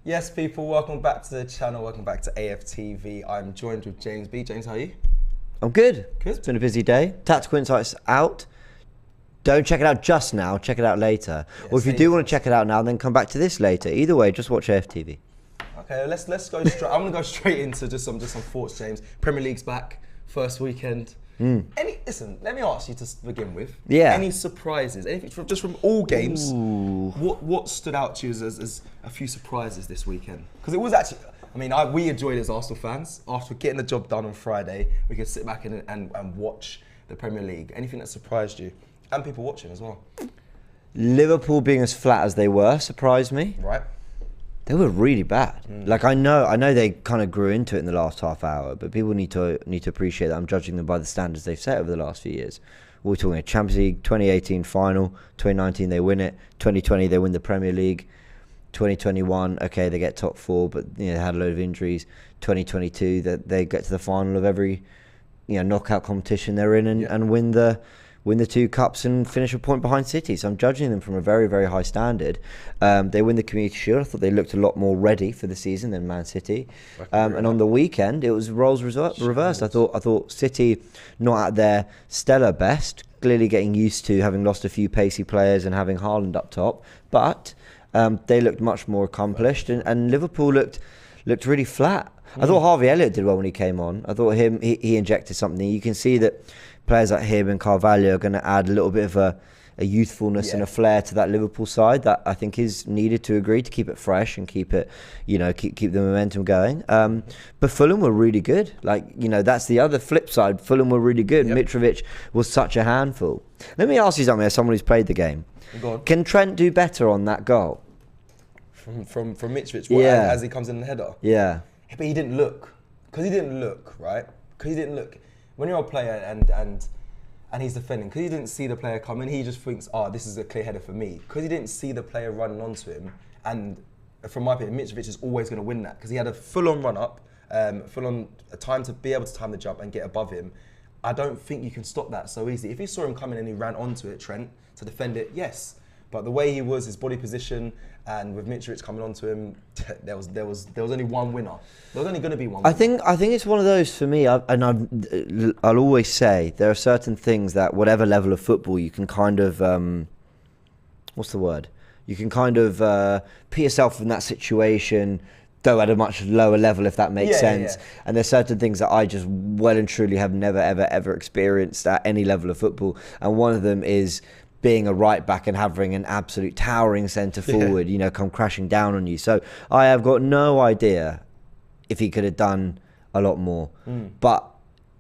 Yes, people, welcome back to the channel. Welcome back to AFTV. I'm joined with James B. James, how are you? I'm good. Good. It's been a busy day. Tactical Insights out. Don't check it out just now. Check it out later. Yeah, or if you do want to check it out now, then come back to this later. Either way, just watch AFTV. Okay, let's go straight. I'm gonna go straight into just some thoughts, James. Premier League's back, first weekend. Listen, let me ask you to begin with. Yeah. Any surprises? Anything just from all games? Ooh. What stood out to you as a few surprises this weekend? Because it was actually, we enjoyed it as Arsenal fans. After getting the job done on Friday, we could sit back and watch the Premier League. Anything that surprised you? And people watching as well. Liverpool being as flat as they were surprised me. Right. They were really bad. Like I know they kind of grew into it in the last half hour, but people need to appreciate that I'm judging them by the standards they've set over the last few years. We're talking a Champions League 2018 final, 2019 they win it, 2020 they win the Premier League, 2021 okay they get top four, but they had a load of injuries. 2022 that they get to the final of every knockout competition they're in and win the two cups and finish a point behind City. So I'm judging them from a very, very high standard. They win the Community Shield. I thought they looked a lot more ready for the season than Man City. And on the weekend, it was roles reversed. I thought City not at their stellar best, clearly getting used to having lost a few pacey players and having Haaland up top. But they looked much more accomplished, and Liverpool looked really flat. I thought Harvey Elliott did well when he came on. I thought he injected something. You can see that players like him and Carvalho are going to add a little bit of a youthfulness and a flair to that Liverpool side that I think is needed to agree to keep it fresh and keep it, keep the momentum going. But Fulham were really good. That's the other flip side. Fulham were really good. Yep. Mitrovic was such a handful. Let me ask you something as someone who's played the game. Go on. Can Trent do better on that goal? From Mitrovic, as he comes in the header? Yeah. But he didn't look. Because he didn't look, right? Because he didn't look. When you're a player and he's defending, because he didn't see the player come in, he just thinks, this is a clear header for me. Because he didn't see the player running onto him, and from my opinion, Mitrovic is always going to win that, because he had a full-on run-up, full-on time to be able to time the jump and get above him. I don't think you can stop that so easily. If you saw him coming and he ran onto it, Trent, to defend it, yes. But the way he was, his body position, and with Mitrovic coming onto him, there was only one winner. There was only going to be one winner. I think it's one of those for me, I'll always say there are certain things that whatever level of football you can kind of, what's the word? You can kind of put yourself in that situation, though at a much lower level, if that makes sense. Yeah. And there's certain things that I just well and truly have never, ever experienced at any level of football. And one of them is being a right back and having an absolute towering centre forward, come crashing down on you. So I have got no idea if he could have done a lot more. But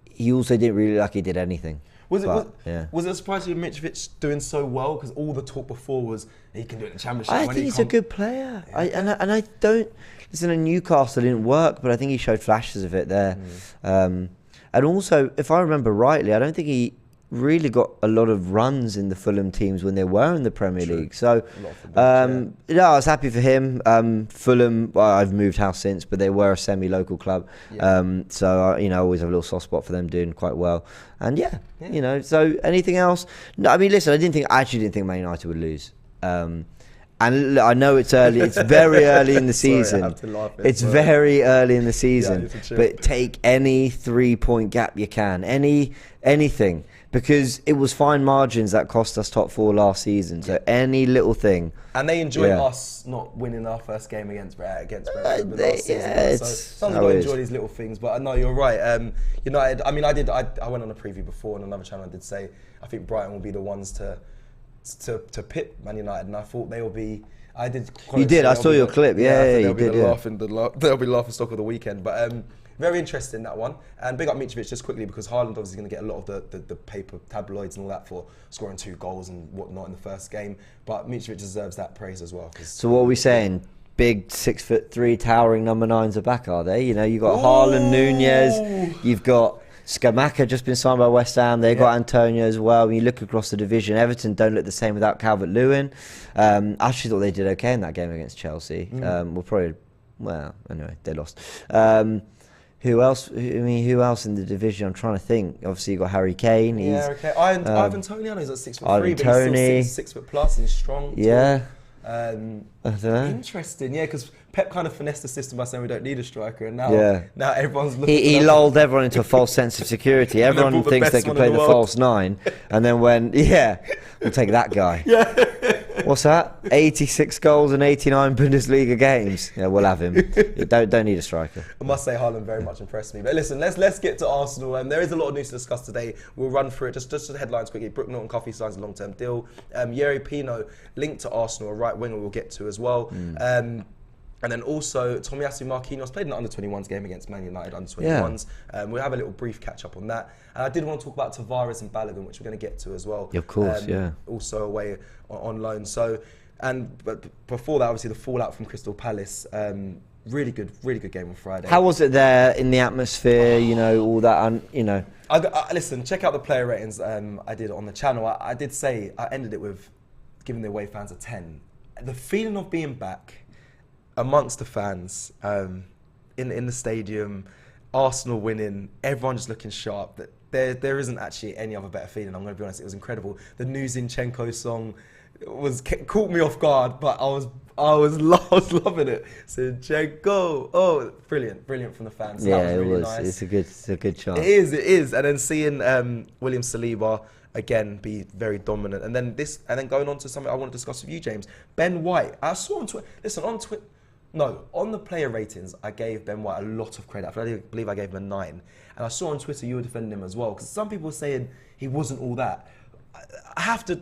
he also didn't really look like he did anything. Was it a surprise to you Mitrovic doing so well? Because all the talk before was he can do it in the Championship. I think he's a good player. Yeah. I don't... Listen, in Newcastle it didn't work, but I think he showed flashes of it there. And also, if I remember rightly, I don't think he really got a lot of runs in the Fulham teams when they were in the Premier League. So, I was happy for him. Fulham, I've moved house since, but they were a semi-local club. Yeah. So, I always have a little soft spot for them doing quite well. And so anything else? No, listen, I actually didn't think Man United would lose. And I know it's early. It's very early in the season. Sorry, I have to laugh it's very early in the season. But take any 3-point gap you can. Anything. Because it was fine margins that cost us top four last season. So any little thing. And they enjoyed us not winning our first game against Brentford last season. So sometimes you enjoy these little things. But no, you're right. United, I went on a preview before on another channel. I did say I think Brighton will be the ones to pit Man United, and I thought they will be. I did. You did. I saw your clip. Yeah, you did. They'll be laughing stock of the weekend. But very interesting, that one. And big up Mitrovic just quickly, because Haaland obviously going to get a lot of the paper tabloids and all that for scoring 2 goals and whatnot in the first game. But Mitrovic deserves that praise as well. So what are we saying? Big 6'3" towering number 9s are back, are they? You've got Haaland, Nunez, you've got Scamacca just been signed by West Ham. They've got Antonio as well. When you look across the division, Everton don't look the same without Calvert-Lewin. I actually thought they did okay in that game against Chelsea. Anyway, they lost. Who else? Who else in the division? I'm trying to think. Obviously, you've got Harry Kane. Ivan Toney, I know he's at 6'3", but he's still 6 foot plus and he's strong. Yeah. I don't know. Interesting, yeah, because Pep kind of finessed the system by saying we don't need a striker, and now everyone's looking. He lulled everyone into a false sense of security. Everyone thinks they can play the false nine, and then when we'll take that guy. Yeah. What's that? 86 goals in 89 Bundesliga games. Yeah, we'll have him. Don't need a striker. I must say, Haaland very much impressed me. But listen, let's get to Arsenal. There is a lot of news to discuss today. We'll run through it. Just the headlines quickly. Brooke Norton-Coffey signs a long-term deal. Yerry Pino linked to Arsenal, a right winger we'll get to as well. And then also, Tomiyasu Marquinhos played an under-21s game against Man United under-21s. We'll have a little brief catch-up on that. And I did want to talk about Tavares and Balogun, which we're going to get to as well. Of course, Also away on loan. But before that, obviously, the fallout from Crystal Palace. Really good game on Friday. How was it there in the atmosphere, all that, Listen, check out the player ratings I did on the channel. I did say, I ended it with giving the away fans a 10. The feeling of being back amongst the fans, in the stadium, Arsenal winning, everyone just looking sharp. That there isn't actually any other better feeling. I'm going to be honest, it was incredible. The new Zinchenko song caught me off guard, but I was loving it. Zinchenko, oh, brilliant from the fans. Yeah, that was really nice. It's a good chance. It is, and then seeing William Saliba again be very dominant, and then going on to something I want to discuss with you, James. Ben White, I saw on Twitter. Listen, on the player ratings, I gave Ben White a lot of credit. I believe I gave him a 9. And I saw on Twitter you were defending him as well, because some people were saying he wasn't all that.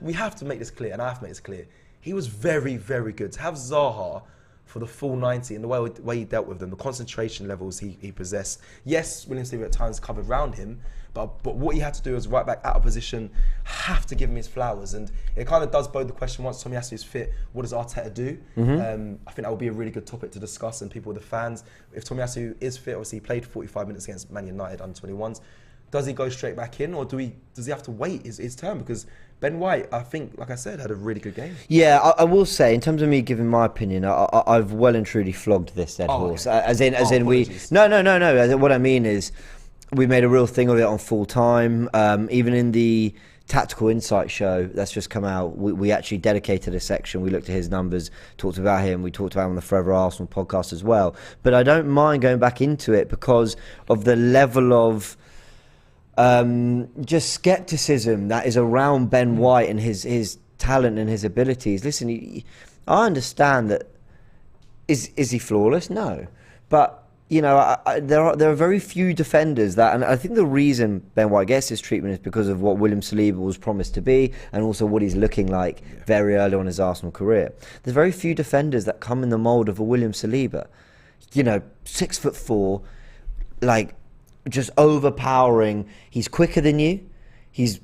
We have to make this clear, and I have to make this clear. He was very, very good. To have Zaha for the full 90 and the way he dealt with them, the concentration levels he possessed. Yes, William Saliba at times covered round him, but what he had to do as right back out of position, have to give him his flowers. And it kind of does bode the question, once Tomiyasu is fit, what does Arteta do? I think that would be a really good topic to discuss, and people, the fans, if Tomiyasu is fit, obviously he played 45 minutes against Man United under 21s, does he go straight back in, or does he have to wait his turn? Because Ben White, I think, like I said, had a really good game. Yeah, I will say, in terms of me giving my opinion, I've well and truly flogged this dead horse. Okay. As in apologies. No. What I mean is, we made a real thing of it on Full Time. Even in the Tactical Insight show that's just come out, we actually dedicated a section. We looked at his numbers, talked about him. We talked about him on the Forever Arsenal podcast as well. But I don't mind going back into it because of the level of just skepticism that is around Ben White and his talent and his abilities. Listen, I understand that. Is he flawless? No, but there are very few defenders that, and I think the reason Ben White gets this treatment is because of what William Saliba was promised to be, and also what he's looking like very early on in his Arsenal career. There's very few defenders that come in the mould of a William Saliba. 6'4", just overpowering. He's quicker than you. He's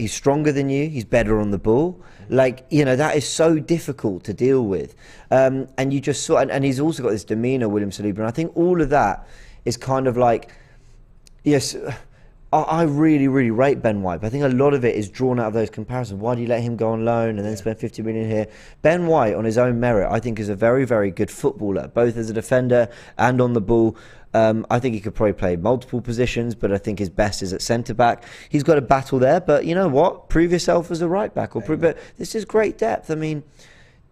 stronger than you. He's better on the ball. That is so difficult to deal with. And you just saw, and he's also got this demeanour, William Saliba. And I think all of that is kind of yes, I really, really rate Ben White. But I think a lot of it is drawn out of those comparisons. Why do you let him go on loan and then spend 50 million here? Ben White, on his own merit, I think is a very, very good footballer, both as a defender and on the ball. I think he could probably play multiple positions, but I think his best is at centre-back. He's got a battle there, but you know what? Prove yourself as a right-back. But this is great depth. I mean,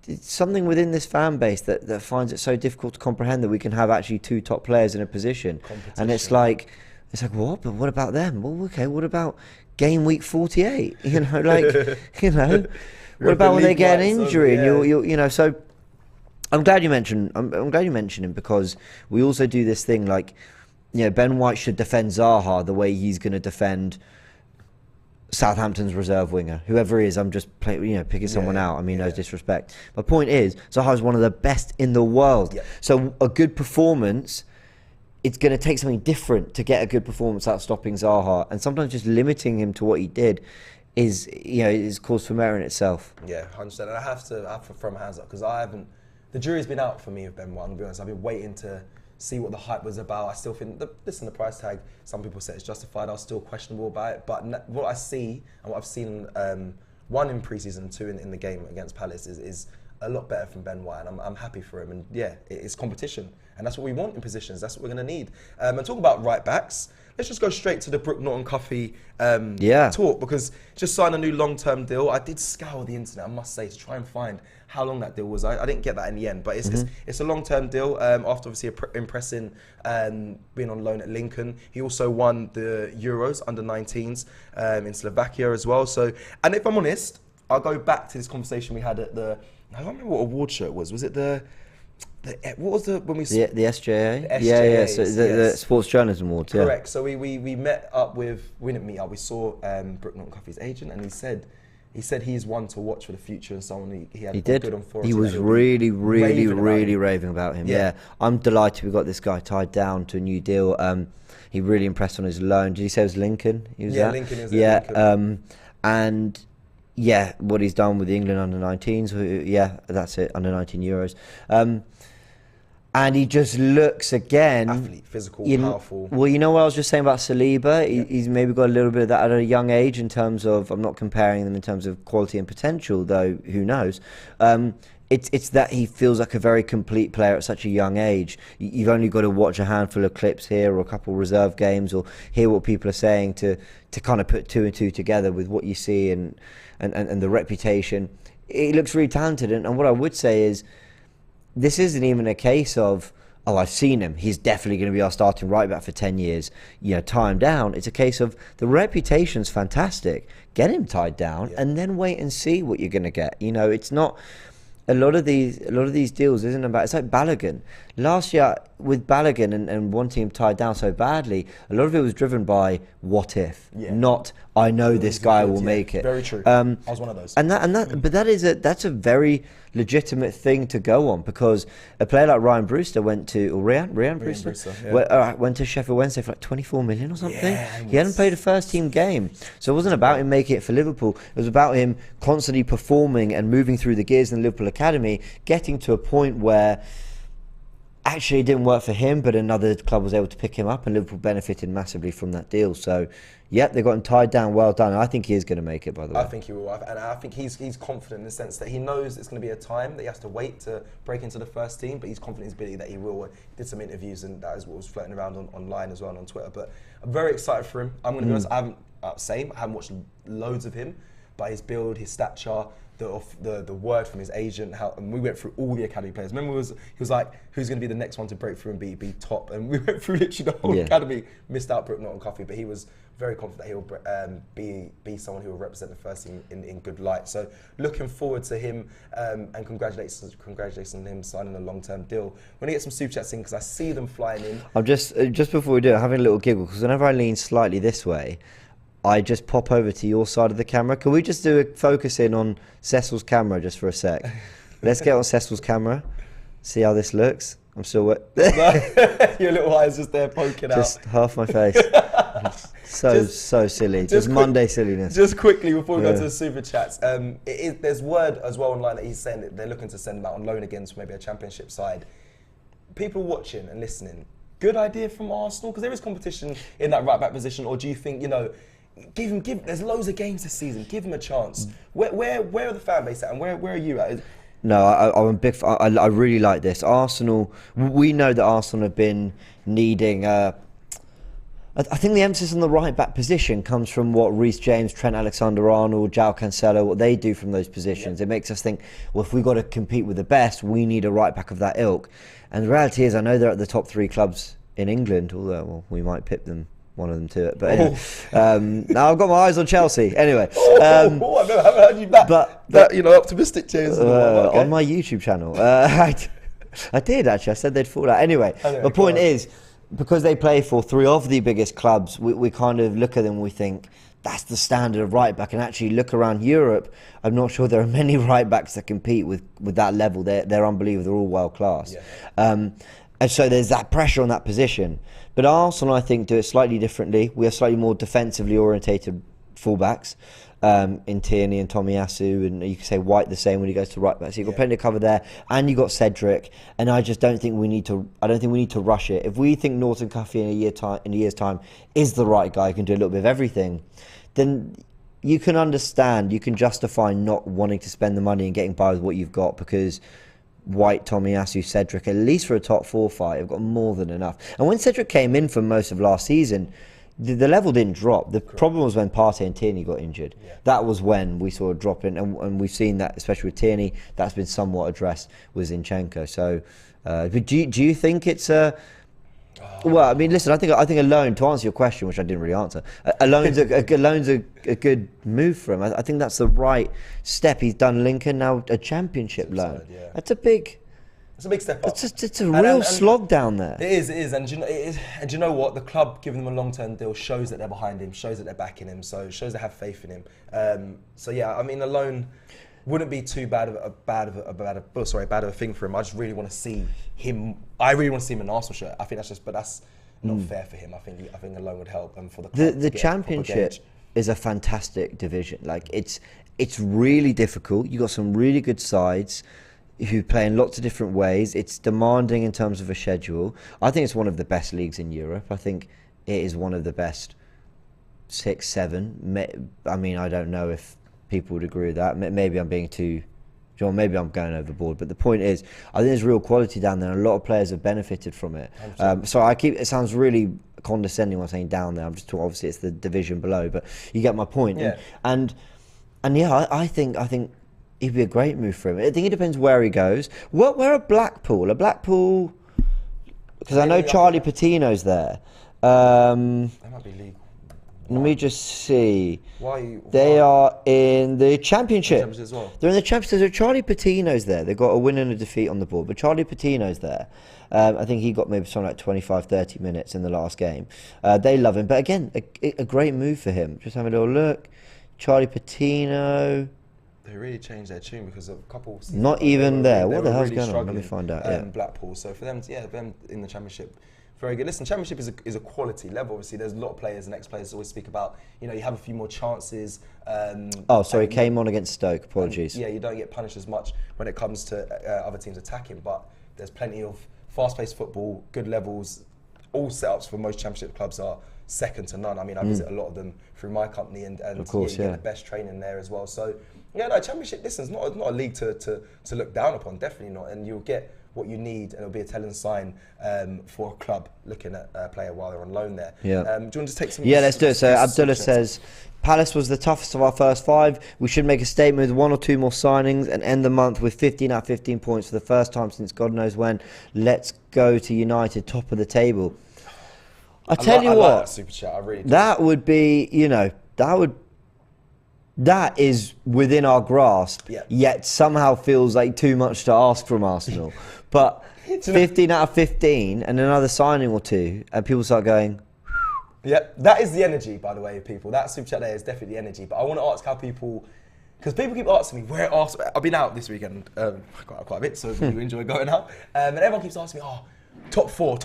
it's something within this fan base that finds it so difficult to comprehend that we can have actually two top players in a position. And it's like, what? But what about them? Well, okay, what about game week 48? What about when they get an injury and so... I'm glad you mentioned him, because we also do this thing Ben White should defend Zaha the way he's going to defend Southampton's reserve winger, whoever he is. I'm just picking someone out. I mean, no disrespect. My point is, Zaha is one of the best in the world. Yeah. So a good performance, it's going to take something different to get a good performance out of stopping Zaha, and sometimes just limiting him to what he did is cause for merit in itself. Yeah, 100%. And I have to throw my hands up, because the jury's been out for me with Ben White. I'm going to be honest. I've been waiting to see what the hype was about. I still think, the price tag, some people say it's justified. I was still questionable about it. But what I see, and what I've seen, one in pre-season, two in the game against Palace, is a lot better from Ben White. And I'm happy for him. And it's competition. And that's what we want in positions. That's what we're going to need. And talk about right backs. let's just go straight to the Brook Norton Coffee Yeah. talk, because just signed a new long-term deal. I did scour the internet, I must say, to try and find how long that deal was. I didn't get that in the end, but it's a long-term deal. After obviously impressing being on loan at Lincoln, he also won the Euros under 19s in Slovakia as well. So, and if I'm honest, I'll go back to this conversation we had at I don't remember what award show it was. Was it what was the when we the SJA? The Yeah. SJAs, So the Sports Journalism Awards. Yeah. correct. So we met up with, we didn't meet up. We saw Brook Norton Coffee's agent, and he said he's one to watch for the future, and someone he had He did. good on forums. He was really raving about him. Yeah. I'm delighted we got this guy tied down to a new deal. He really impressed on his loan. Did he say it was Lincoln? He was Lincoln is Lincoln. And yeah, what he's done with the England under 19s. Yeah, that's it. Under 19 Euros. And he just looks again. Athlete, physical, powerful. Well, you know what I was just saying about Saliba? He's maybe got a little bit of that at a young age in terms of, I'm not comparing them in terms of quality and potential, though, who knows. It's that he feels like a very complete player at such a young age. You've only got to watch a handful of clips here or a couple of reserve games or hear what people are saying to kind of put two and two together with what you see and the reputation. He looks really talented. And what I would say is, this isn't even a case of, oh, I've seen him, he's definitely going to be our starting right back for 10 years, tie him down. It's a case of the reputation's fantastic. Get him tied down and then wait and see what you're going to get. It's not... A lot of these deals isn't about. It's like Balogun. Last year with Balogun and wanting him tied down so badly, a lot of it was driven by what if, not I know this guy will make it. Very true. I was one of those. But that's a very legitimate thing to go on, because a player like Ryan Brewster went to Ryan Brewster went to Sheffield Wednesday for like 24 million or something. Yeah, he hadn't played a first team game, so it wasn't about him making it for Liverpool. It was about him constantly performing and moving through the gears in the Liverpool academy, getting to a point where actually it didn't work for him, but another club was able to pick him up, and Liverpool benefited massively from that deal. So, yep, they got him tied down. Well done. I think he is going to make it, by the way. I think he will, and I think he's confident in the sense that he knows it's going to be a time that he has to wait to break into the first team, but he's confident in his ability that he will. He did some interviews, and that is what was floating around online as well and on Twitter. But I'm very excited for him. I'm going to be honest, I haven't watched loads of him, but his build, his stature, the word from his agent, and we went through all the academy players. Remember, he was like, who's going to be the next one to break through and be top? And we went through literally the whole academy, missed out Brook Norton Coffee, but he was very confident that he will be someone who will represent the first team in good light. So looking forward to him, and congratulations on him signing a long-term deal. We're going to get some super chats in because I see them flying in. I'm just before we do it, having a little giggle, because whenever I lean slightly this way, I just pop over to your side of the camera. Can we just do a focus in on Cecil's camera just for a sec? Let's get on Cecil's camera, see how this looks. I'm still wet. Your little eyes just there poking out. Just half my face. So silly. Just Monday silliness. Just quickly before we go to the super chats, there's word as well online that he's saying that they're looking to send him out on loan against maybe a championship side. People watching and listening, good idea from Arsenal, because there is competition in that right back position, or do you think, there's loads of games this season, give him a chance. Where are the fan base at, and where are you at? No, I'm a big fan. I really like this. Arsenal, we know that Arsenal have been needing... I think the emphasis on the right-back position comes from what Reece James, Trent Alexander-Arnold, João Cancelo, what they do from those positions. It makes us think, well, if we've got to compete with the best, we need a right-back of that ilk. And the reality is, I know they're at the top 3 clubs in England, although we might pip them, one of them to it. But anyway, now I've got my eyes on Chelsea. Anyway. I haven't heard you back. But optimistic cheers. On my YouTube channel. I did, actually. I said they'd fall out. Anyway, the point is, because they play for 3 of the biggest clubs, we kind of look at them and we think, that's the standard of right back. And actually look around Europe, I'm not sure there are many right backs that compete with that level. They're unbelievable. They're all world class. Yeah. And so there's that pressure on that position. But Arsenal, I think, do it slightly differently. We are slightly more defensively orientated fullbacks in Tierney and Tomiyasu, and you can say White the same when he goes to right back. So you've got plenty of cover there, and you've got Cedric. And I just don't think we need to. I don't think we need to rush it. If we think Norton Cuffy in a year's time is the right guy, can do a little bit of everything, then you can understand, you can justify not wanting to spend the money and getting by with what you've got, because White, Tomiyasu, Cedric, at least for a top 4 fight, have got more than enough. And when Cedric came in for most of last season, the level didn't drop. The problem was when Partey and Tierney got injured. Yeah. That was when we saw a drop in, and we've seen that, especially with Tierney, that's been somewhat addressed with Zinchenko. So, but do you think it's a... Well, I mean, listen, I think a loan, to answer your question, which I didn't really answer, a loan's a good move for him. I think that's the right step. He's done Lincoln, now a championship loan. Yeah. That's a big... It's a big step up. It's a real slog down there. It is, and do you know what? The club giving him a long-term deal shows that they're behind him, shows that they're backing him, so shows they have faith in him. So yeah, I mean, a loan wouldn't be too bad of a thing for him. I just really want to see him. I really want to see him in an Arsenal shirt. I think that's not fair for him. I think a loan would help, and for the club the Championship is a fantastic division. Like it's really difficult. You got some really good sides who play in lots of different ways. It's demanding in terms of a schedule. I think it's one of the best leagues in Europe. I think it is one of the best 6, 7. I mean, I don't know if people would agree with that. Maybe I'm being too... John, maybe I'm going overboard. But the point is, I think there's real quality down there, and a lot of players have benefited from it. So it sounds really condescending when I'm saying down there. I'm just talking, obviously it's the division below, but you get my point. Yeah. And yeah, I think it'd be a great move for him. I think it depends where he goes. Where are Blackpool? Because I know Charlie Patino's there. That might be legal. Let me just see. Why? They are in the Championship. As well. They're in the Championship. So Charlie Patino's there. They've got a win and a defeat on the board, but Charlie Patino's there. I think he got maybe something like 25, 30 minutes in the last game. They love him. But again, a great move for him. Just have a little look. Charlie Patino. They really changed their tune because a couple... Not even there. What the hell's really going on? Let me find out. Blackpool. So for them, them in the Championship, very good. Listen, Championship is a quality level. Obviously, there's a lot of players and ex-players always speak about, you have a few more chances. Came on against Stoke. Apologies. You don't get punished as much when it comes to other teams attacking, but there's plenty of fast-paced football, good levels. All setups for most Championship clubs are second to none. I mean, I visit a lot of them through my company, and of course, you get the best training there as well. So, Championship, listen, it's not a league to look down upon, definitely not. And you'll get what you need, and it'll be a telling sign for a club looking at a player while they're on loan there. Yeah. Do you want to just take some... Yeah, let's do it. So Abdullah says, Palace was the toughest of our first 5. We should make a statement with 1 or 2 more signings and end the month with 15 out of 15 points for the first time since God knows when. Let's go to United, top of the table. I tell you what, like that super chat. I really do. That would be, that is within our grasp, yet somehow feels like too much to ask from Arsenal. But 15 out of 15 and another signing or 2, and people start going... Yeah, that is the energy, by the way, people. That super chat there is definitely the energy. But I want to ask how people... Because people keep asking me, where Arsenal... I've been out this weekend quite a bit, so you enjoy going out. And everyone keeps asking me, top four,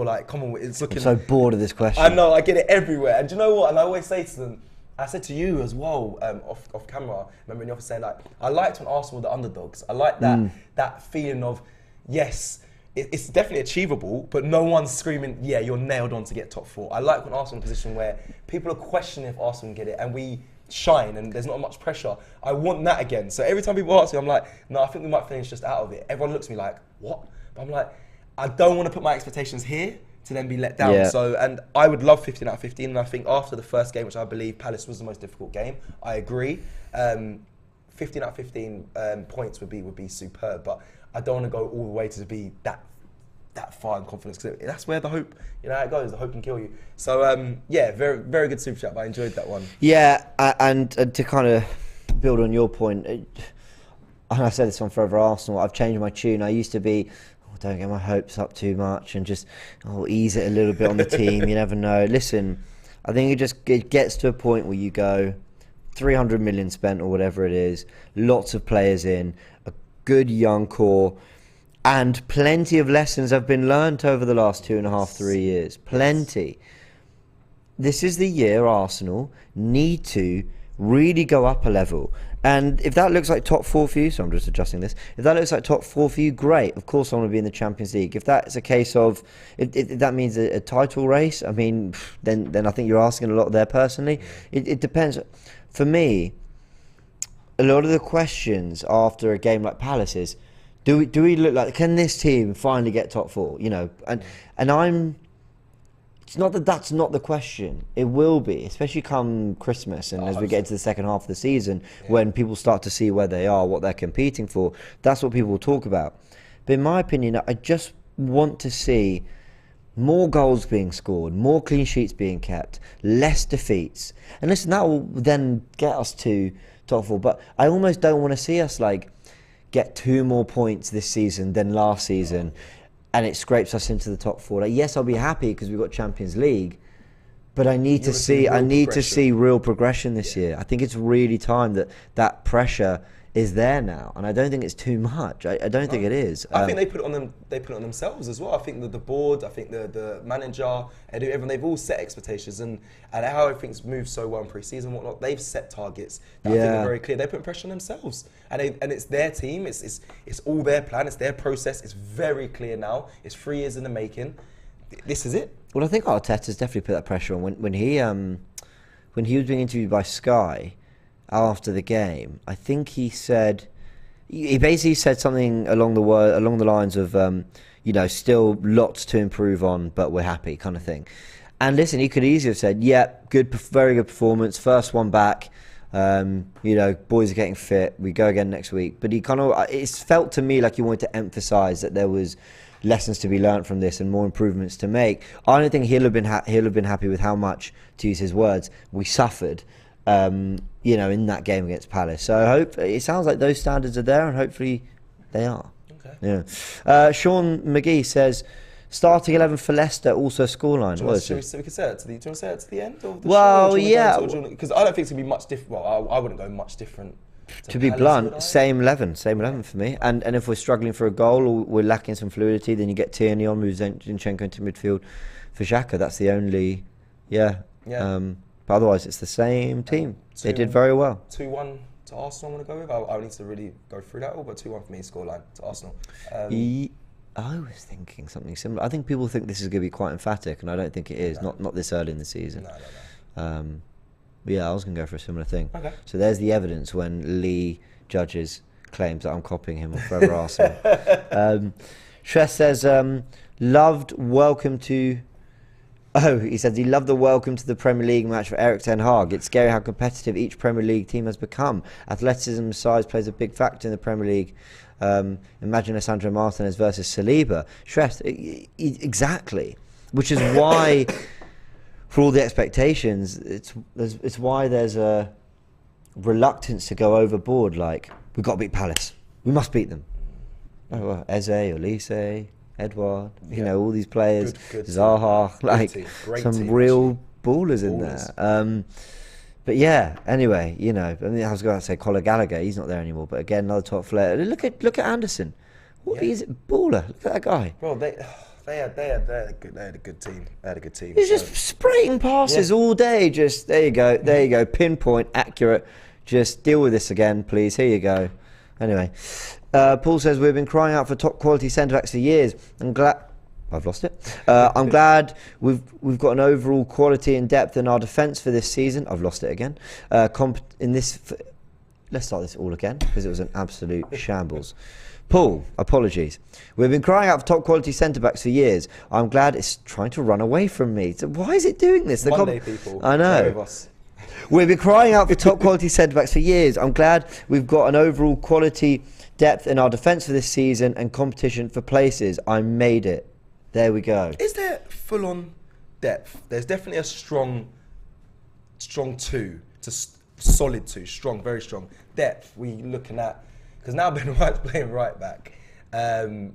like, come on, it's looking... I'm so bored of this question. I know, I get it everywhere. And do you know what? And I always say to them, I said to you as well, off camera, remember in the office saying, like, I liked when Arsenal were the underdogs. I like that feeling of, yes, it's definitely achievable, but no one's screaming, yeah, you're nailed on to get top 4. I like when Arsenal in a position where people are questioning if Arsenal can get it, and we shine, and there's not much pressure. I want that again. So every time people ask me, I'm like, no, I think we might finish just out of it. Everyone looks at me like, what? But I'm like, I don't want to put my expectations here to then be let down. Yeah. So, and I would love 15 out of 15, and I think after the first game, which I believe Palace was the most difficult game, I agree. 15 out of 15 points would be superb, but I don't want to go all the way to be that far in confidence, because that's where the hope, how it goes, the hope can kill you. So, very, very good super chat, but I enjoyed that one. Yeah, and to kind of build on your point, and I said this on Forever Arsenal, I've changed my tune. I used to be, don't get my hopes up too much and just ease it a little bit on the team. You never know. Listen, I think it gets to a point where you go 300 million spent or whatever it is, lots of players in, a good young core, and plenty of lessons have been learnt over the last 2.5, 3 years. Plenty. This is the year Arsenal need to really go up a level. And if that looks like top 4 for you, so I'm just adjusting this. If that looks like top 4 for you, great. Of course I want to be in the Champions League. If that's a case of, if that means a title race, I mean, then I think you're asking a lot there personally. It depends. For me, a lot of the questions after a game like Palace is, do we look like, can this team finally get top 4? And I'm, It's not that that's not the question. It will be, especially come Christmas and as we get into the second half of the season, when people start to see where they are, what they're competing for. That's what people will talk about. But in my opinion, I just want to see more goals being scored, more clean sheets being kept, less defeats. And listen, that will then get us to top 4. But I almost don't want to see us like get 2 more points this season than last season. And it scrapes us into the top 4. Like, yes, I'll be happy because we've got Champions League, but I need to see real progression this year. I think it's really time that pressure is there now, and I don't think it's too much. I don't think it is. I think they put it on them. They put it on themselves as well. I think the board, I think the manager, everyone, they've all set expectations, and how everything's moved so well in pre-season and whatnot. They've set targets that I think are very clear. They're putting pressure on themselves, and it's their team. It's all their plan. It's their process. It's very clear now. It's 3 years in the making. This is it. Well, I think Arteta's definitely put that pressure on when he was being interviewed by Sky after the game. I think he basically said something along the lines of still lots to improve on, but we're happy, kind of thing. And listen, he could easily have said, very good performance, first one back, boys are getting fit, we go again next week. But it's felt to me like he wanted to emphasise that there was lessons to be learnt from this and more improvements to make. I don't think he'll have been happy with how much, to use his words, we suffered in that game against Palace. So I hope, it sounds like those standards are there, and hopefully they are. Okay. Yeah. Sean McGee says, starting 11 for Leicester, also scoreline. We could say it to the. Do you want to say it to the end of the show? Well, yeah. Because I don't think it's going to be much different. Well, I wouldn't go much different. To be blunt, same 11 for me. And if we're struggling for a goal or we're lacking some fluidity, then you get Tierney on, moves Zinchenko into midfield for Xhaka. That's the only, but otherwise, it's the same team. They did very well. 2-1 to Arsenal, I want to go with. I need to really go through that all, but 2-1 for me, scoreline to Arsenal. I was thinking something similar. I think people think this is going to be quite emphatic, and I don't think it is. No. Not this early in the season. No. But yeah, I was going to go for a similar thing. Okay. So there's the evidence when Lee judges claims that I'm copying him on Forever Arsenal. Shress says, loved welcome to... Oh, he says he loved the welcome to the Premier League match for Erik ten Hag. It's scary how competitive each Premier League team has become. Athleticism size plays a big factor in the Premier League. Imagine Alessandro Martinez versus Saliba. Shrest, exactly. Which is why, for all the expectations, it's why there's a reluctance to go overboard. Like, we've got to beat Palace. We must beat them. Oh, well, Eze, Olise, Edouard, all these players, good Zaha, like some real ballers in there. But yeah, anyway, I was going to say Conor Gallagher, he's not there anymore. But again, another top player. Look at Anderson. What is it? Baller. Look at that guy. Bro, they had a good team. They had a good team. He's just spraying passes all day. Just there you go, pinpoint, accurate. Just deal with this again, please. Here you go. Anyway, Paul says we've been crying out for top quality centre backs for years. I'm glad. I've lost it. I'm glad we've got an overall quality and depth in our defence for this season. I've lost it again. Let's start this all again because it was an absolute shambles. Paul, apologies. We've been crying out for top quality centre backs for years. I'm glad it's trying to run away from me. So why is it doing this? Monday people. I know. We've been crying out for top quality centre backs for years. I'm glad we've got an overall quality depth in our defence for this season and competition for places. I made it. There we go. Is there full-on depth? There's definitely a strong two, solid two, strong, very strong depth. We looking at because now Ben White's playing right back. You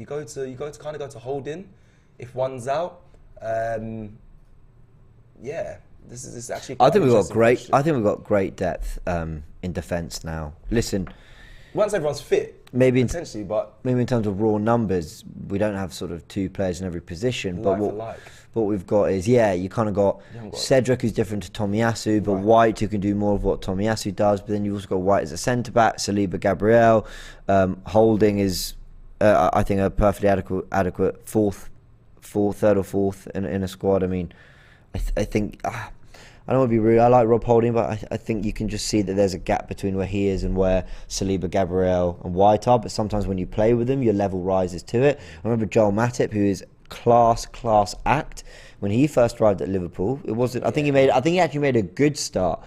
go to holding if one's out. This is actually. I think we've got great depth in defence now. Listen, once everyone's fit. Maybe in terms of raw numbers, we don't have sort of two players in every position. But what we've got is, you kind of got Cedric, who's different to Tomiyasu, but White, who can do more of what Tomiyasu does. But then you've also got White as a centre back, Saliba, Gabriel. Holding is, I think, a perfectly adequate third or fourth in a squad. I mean, I think. I don't want to be rude. I like Rob Holding, but I think you can just see that there's a gap between where he is and where Saliba, Gabriel and White are. But sometimes when you play with them, your level rises to it. I remember Joel Matip, who is class act. When he first arrived at Liverpool, it wasn't. I think he actually made a good start.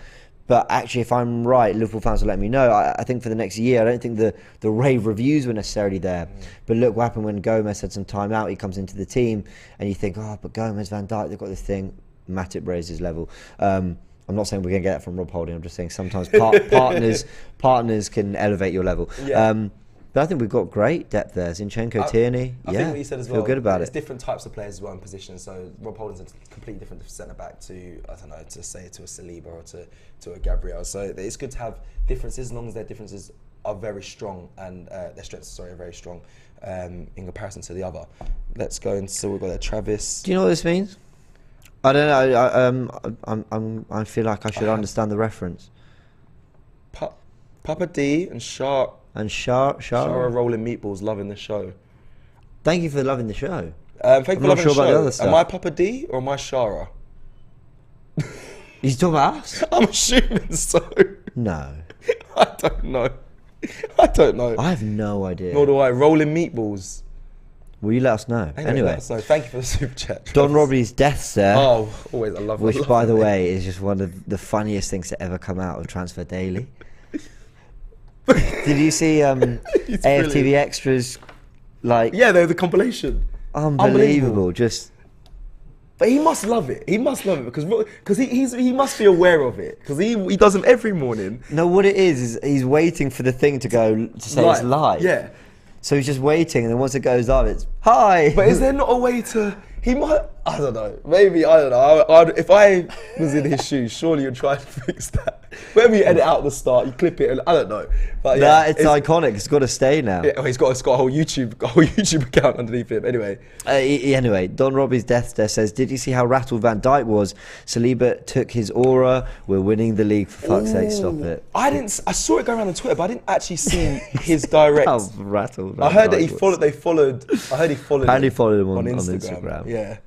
But actually, if I'm right, Liverpool fans will let me know. I think for the next year, I don't think the rave reviews were necessarily there. But look what happened when Gomez had some time out. He comes into the team, and you think, oh, but Gomez, Van Dijk, they've got this thing. Matip raised his level. I'm not saying we're going to get that from Rob Holding. I'm just saying sometimes partners can elevate your level. Yeah. But I think we've got great depth there. Zinchenko, Tierney. I think what you said as well. Feel good about it. It's different types of players as well in positions. So Rob Holding's a completely different centre back to, I don't know, to say to a Saliba or to a Gabriel. So it's good to have differences as long as their differences are very strong and their strengths are very strong in comparison to the other. Let's go and so we've got Travis. Do you know what this means? I don't know. I feel like I should understand the reference. Papa D and Shah. And Shara rolling meatballs, loving the show. Thank you for loving the show. Thank you for loving the show. About the other stuff. Am I Papa D or am I Shara? He's talking about us? I'm assuming so. No. I don't know. I have no idea. Nor do I. Rolling meatballs. Will you let us know? Anyway. So thank you for the super chat. Don Robbie's deaths there. Oh, always. I love it. Which, by the way, is just one of the funniest things to ever come out of Transfer Daily. Did you see AFTV brilliant. extras? Like, yeah, they're the compilation. Unbelievable. Just. But he must love it. He must love it because he must be aware of it because he does them every morning. No, what it is he's waiting for the thing to go to say it's live. Yeah. So he's just waiting, and then once it goes live, it's hi. But is there not a way to? He might. I don't know. Maybe I don't know. If I was in his shoes, surely you'd try to fix that. Whenever you edit out the start, you clip it, and I don't know. But yeah, it's iconic. It's got to stay now. Yeah, he's got a whole YouTube account underneath him. Anyway. Anyway, Don Robbie's death there says, "Did you see how rattled Van Dijk was? Saliba took his aura. We're winning the league. For fuck's sake, stop it." I saw it go around on Twitter, but I didn't actually see his direct. How rattled. I heard that he followed. I heard he followed. Apparently followed him on Instagram. Yeah.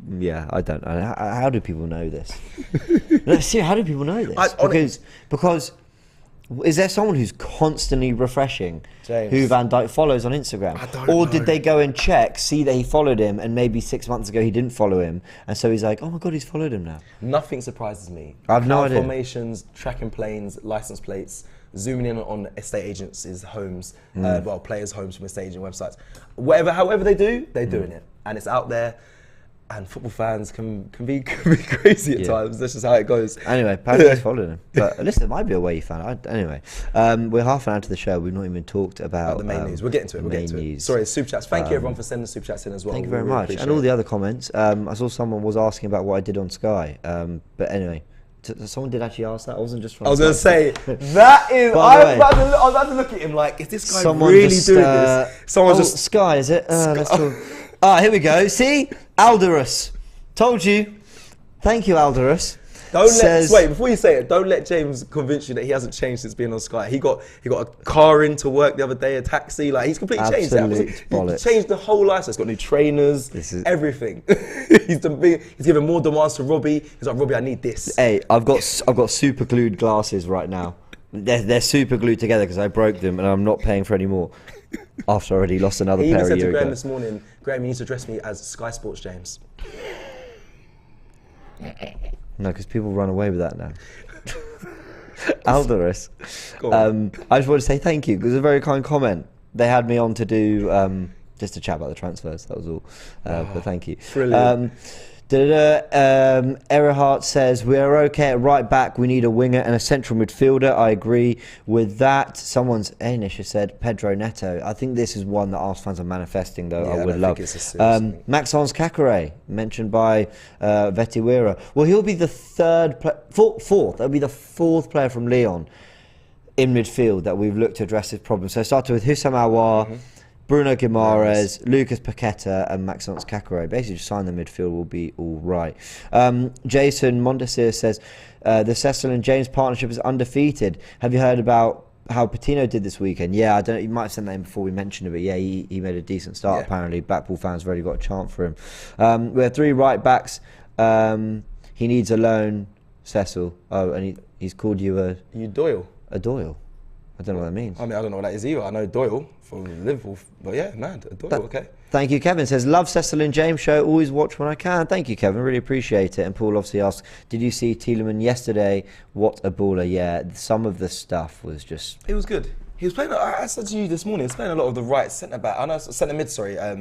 Yeah, I don't know. How do people know this? No, see, how do people know this? Because is there someone who's constantly refreshing James, who Van Dijk follows on Instagram? I don't or know. Did they go and check, see that he followed him, and maybe 6 months ago he didn't follow him, and so he's like, oh my god, he's followed him now. Nothing surprises me. I've no idea. Formations, tracking planes, license plates, zooming in on estate agents' homes, players' homes from estate agent websites. However they do, they're doing it, and it's out there. And football fans can be crazy at times. That's just how it goes. Anyway, Paddy's following him. But listen, it might be a way you found. Anyway, we're half an hour into the show. We've not even talked about the main news. We're getting to it. Sorry, super chats. Thank you everyone for sending super chats in as well. Thank you very much, and all the other comments. I saw someone was asking about what I did on Sky. But anyway. Someone did actually ask that. I wasn't just. I was going to say that is. I was about to look at him like, is this guy really doing this? Someone just Sky, is it? Let's talk. Here we go. See, Alderus. Told you. Thank you, Alderus. Wait, before you say it, don't let James convince you that he hasn't changed since being on Sky. He got a car into work the other day, a taxi. Like, he's completely changed that. He's changed the whole lifestyle. He's got new trainers, everything. He's giving more demands to Robbie. He's like, Robbie, I need this. Hey, I've got super glued glasses right now. They're super glued together because I broke them and I'm not paying for any more. After I already lost another pair a year ago. He even said to Graham this morning, Graham, you need to address me as Sky Sports James. No, because people run away with that now. Alderus. I just want to say thank you because it's a very kind comment. They had me on to do just to chat about the transfers. That was all. But thank you. Brilliant. Erhard says we're okay at right back. We need a winger and a central midfielder. I agree with that. Someone's Anish has said Pedro Neto. I think this is one that Arsenal fans are manifesting, though. I would love. Maxence Kakare mentioned by Vetiwira. Well, he'll be the fourth. That'll be the fourth player from Lyon in midfield that we've looked to address this problem. So I started with Hussam Aouar. Bruno Guimaraes, Lucas Paqueta and Maxence Kakare. Basically just sign the midfield, will be all right. Jason Mondesir says, the Cecil and James partnership is undefeated. Have you heard about how Patino did this weekend? Yeah, I don't know, you might have sent that in before we mentioned it, but yeah, he made a decent start apparently. Blackpool fans have already got a chant for him. We have three right backs. He needs a loan, Cecil. Oh, and he's called you You Doyle. A Doyle. I don't know what that means. I mean, I don't know what that is either. I know Doyle from Liverpool, but yeah, mad. Doyle, okay. Thank you, Kevin. Says, love Cecil and James show. Always watch when I can. Thank you, Kevin. Really appreciate it. And Paul obviously asks, did you see Tielemans yesterday? What a baller. Yeah, some of the stuff was just... It was good. He was playing, I said to you this morning, he was playing a lot of the right centre-back. I know centre-mid,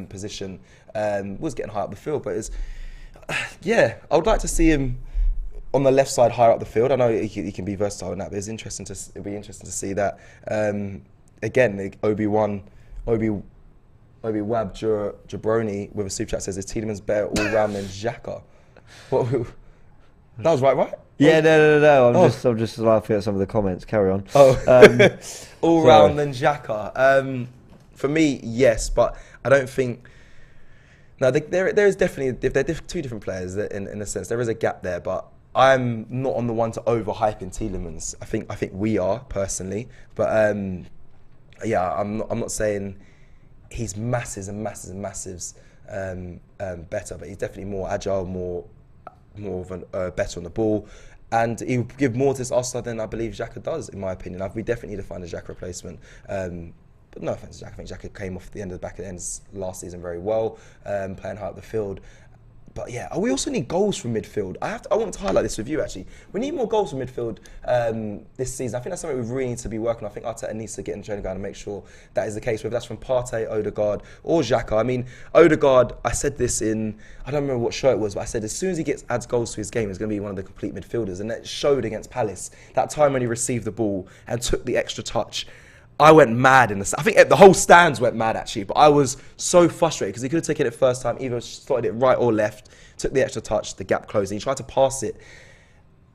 position. Was getting high up the field, but it's... Yeah, I would like to see him on the left side higher up the field. I know he can be versatile in that, but it'll be interesting to see that. Again, Obi-Wab Jabroni with a super chat says, is Tielemans better all round than Xhaka? That was right? Yeah, no. I'm just laughing at some of the comments. Carry on. All round than Xhaka. For me, yes, but I don't think... No, there is definitely... They're two different players in a sense. There is a gap there, but I'm not on the one to overhype in Tielemans. I think we are, personally. But yeah, I'm not saying... He's masses better, but he's definitely more agile, more of a better on the ball, and he'll give more to this Arsenal than I believe Xhaka does, in my opinion. We definitely need to find a Xhaka replacement. But no offense to Xhaka, I think Xhaka came off the back of the ends last season very well, playing high up the field. But yeah, we also need goals from midfield. I want to highlight this with you, actually. We need more goals from midfield this season. I think that's something we really need to be working on. I think Arteta needs to get in the training ground and make sure that is the case, whether that's from Partey, Odegaard, or Xhaka. I mean, Odegaard, I said this in, I don't remember what show it was, but I said as soon as he adds goals to his game, he's going to be one of the complete midfielders. And that showed against Palace. That time when he received the ball and took the extra touch. I went mad I think the whole stands went mad, actually, but I was so frustrated because he could have taken it first time, either slotted it right or left, took the extra touch, the gap closed, and he tried to pass it.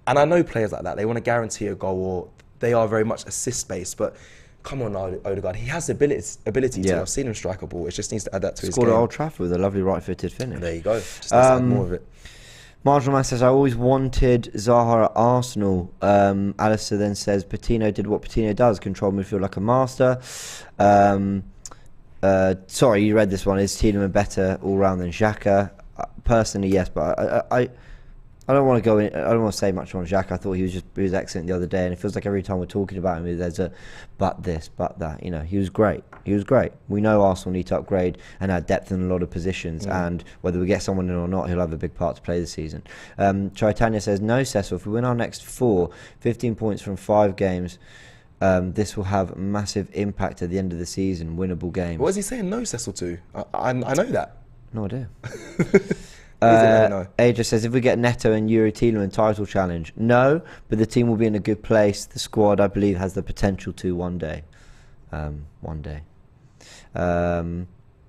And I know players like that, they want to guarantee a goal, or they are very much assist-based, but come on, Odegaard, he has the ability to. I've seen him strike a ball, it just needs to add that to his game. Scored at Old Trafford with a lovely right-footed finish. There you go, just needs to add more of it. Marginal Man says, I always wanted Zaha at Arsenal. Alistair then says, Patino did what Patino does, control midfield like a master. Sorry, you read this one. Is Tielemans better all round than Xhaka? Personally, yes, but I don't want to go in. I don't want to say much on Xhaka. I thought he was excellent the other day, and it feels like every time we're talking about him, there's a but this, but that. You know, he was great. We know Arsenal need to upgrade and add depth in a lot of positions, and whether we get someone in or not, he'll have a big part to play this season. Chaitanya says, no, Cecil, if we win our next 15 points from 5 games, this will have massive impact at the end of the season. Winnable game. What is he saying no, Cecil, to? I know that. No idea. Aja says, if we get Neto and Yuri Tielemans title challenge, no, but the team will be in a good place. The squad, I believe, has the potential to one day. We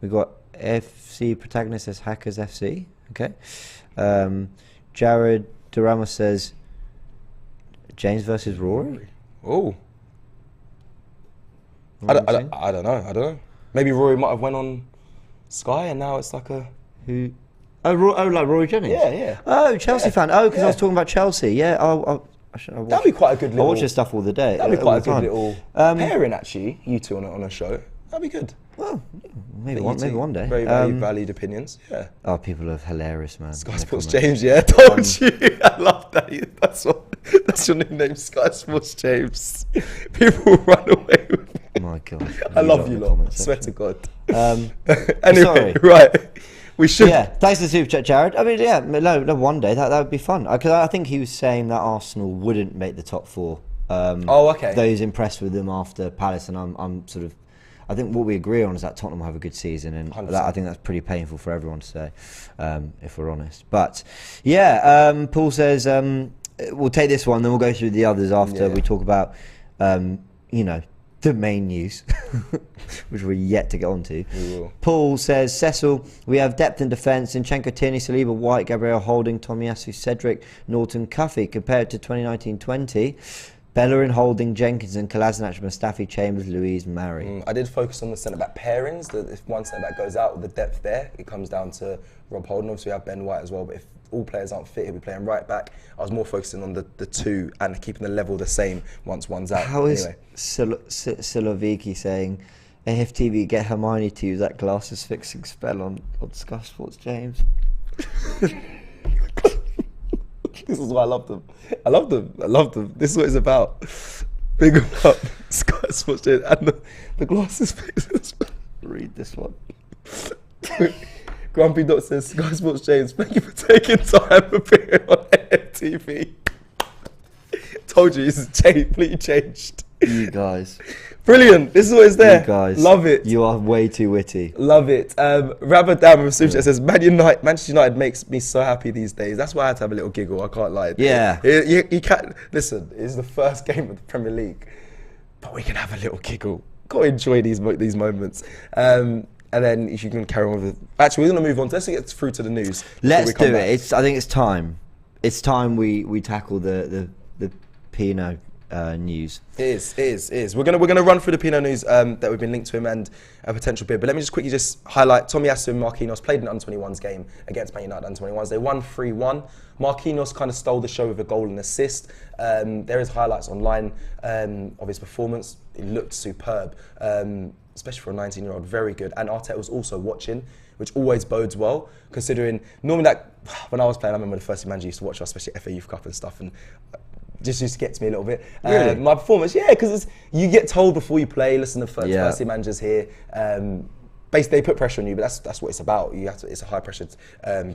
got FC protagonist says Hackers FC. Okay. Jared Durama says James versus Rory. Oh. I don't know. Maybe Rory might have went on Sky and now it's like a... Who? Like Rory Jennings? Yeah. Oh, Chelsea fan. Oh, because I was talking about Chelsea. Yeah, that'd be quite a good little... I watch this stuff all the day. That'd be quite a good little pairing, actually, you two on a show. That'd be good. Well, maybe one day. Very valued opinions, yeah. Oh, people are hilarious, man. Sky Sports James, yeah, told you. I love that. That's your nickname, Sky Sports James. People run away with me. Oh my God. I love you, lot. Swear to God. Anyway, sorry. Right. We should. Yeah, thanks for the super chat, Jared. I mean, yeah, no, one day that would be fun. Because I think he was saying that Arsenal wouldn't make the top 4. Okay. Though he's impressed with them after Palace, and I'm sort of... I think what we agree on is that Tottenham will have a good season, and I think that's pretty painful for everyone to say, if we're honest. But yeah, Paul says we'll take this one, then we'll go through the others after we talk about, the main news, which we're yet to get onto. Paul says, Cecil, we have depth in defence: Zinchenko, Tierney, Saliba, White, Gabriel, Holding, Tomiyasu, Cedric, Norton, Cuffy. Compared to 2019-20. Bellerin, Holding, Jenkins, and Kolasinac, Mustafi, Chambers, Louise, Murray. I did focus on the centre-back pairings. That if one centre-back goes out with the depth there, it comes down to Rob Holding. Obviously, we have Ben White as well, but if all players aren't fit, he'll be playing right back. I was more focusing on the two and keeping the level the same once one's out. How is Siloviki saying, AFTV, get Hermione to use that glasses fixing spell on Sky Sports James? This is why I love them. I love them. This is what it's about. Big up Sky Sports James and the glasses face. Read this one. Grumpy Dot says, Sky Sports James, thank you for taking time appearing on AFTV. Told you, it's completely changed. You guys. Brilliant. This is what is there. You guys. Love it. You are way too witty. Love it. Rabadam from Super Chat says, Manchester United makes me so happy these days. That's why I had to have a little giggle. I can't lie. Yeah. You can't. Listen, it's the first game of the Premier League, but we can have a little giggle. Got to enjoy these moments. And then if you can carry on with it. Actually, we're going to move on. Let's get through to the news. Let's do it. I think it's time. It's time we tackle the Pino news. It is. We're gonna run through the Pino news that we've been linked to him and a potential bid. But let me just quickly highlight Tomiyasu and Marquinhos played an under-21s game against Man United under-21s. They won 3-1. Marquinhos kind of stole the show with a goal and assist. There is highlights online of his performance. It looked superb, especially for a 19-year-old. Very good. And Arteta was also watching, which always bodes well, considering normally that when I was playing, I remember the first team manager used to watch us, especially FA Youth Cup and stuff, and just used to get to me a little bit. Really? My performance, yeah, because you get told before you play, listen, the first team managers here, basically they put pressure on you, but that's what it's about. It's a high pressured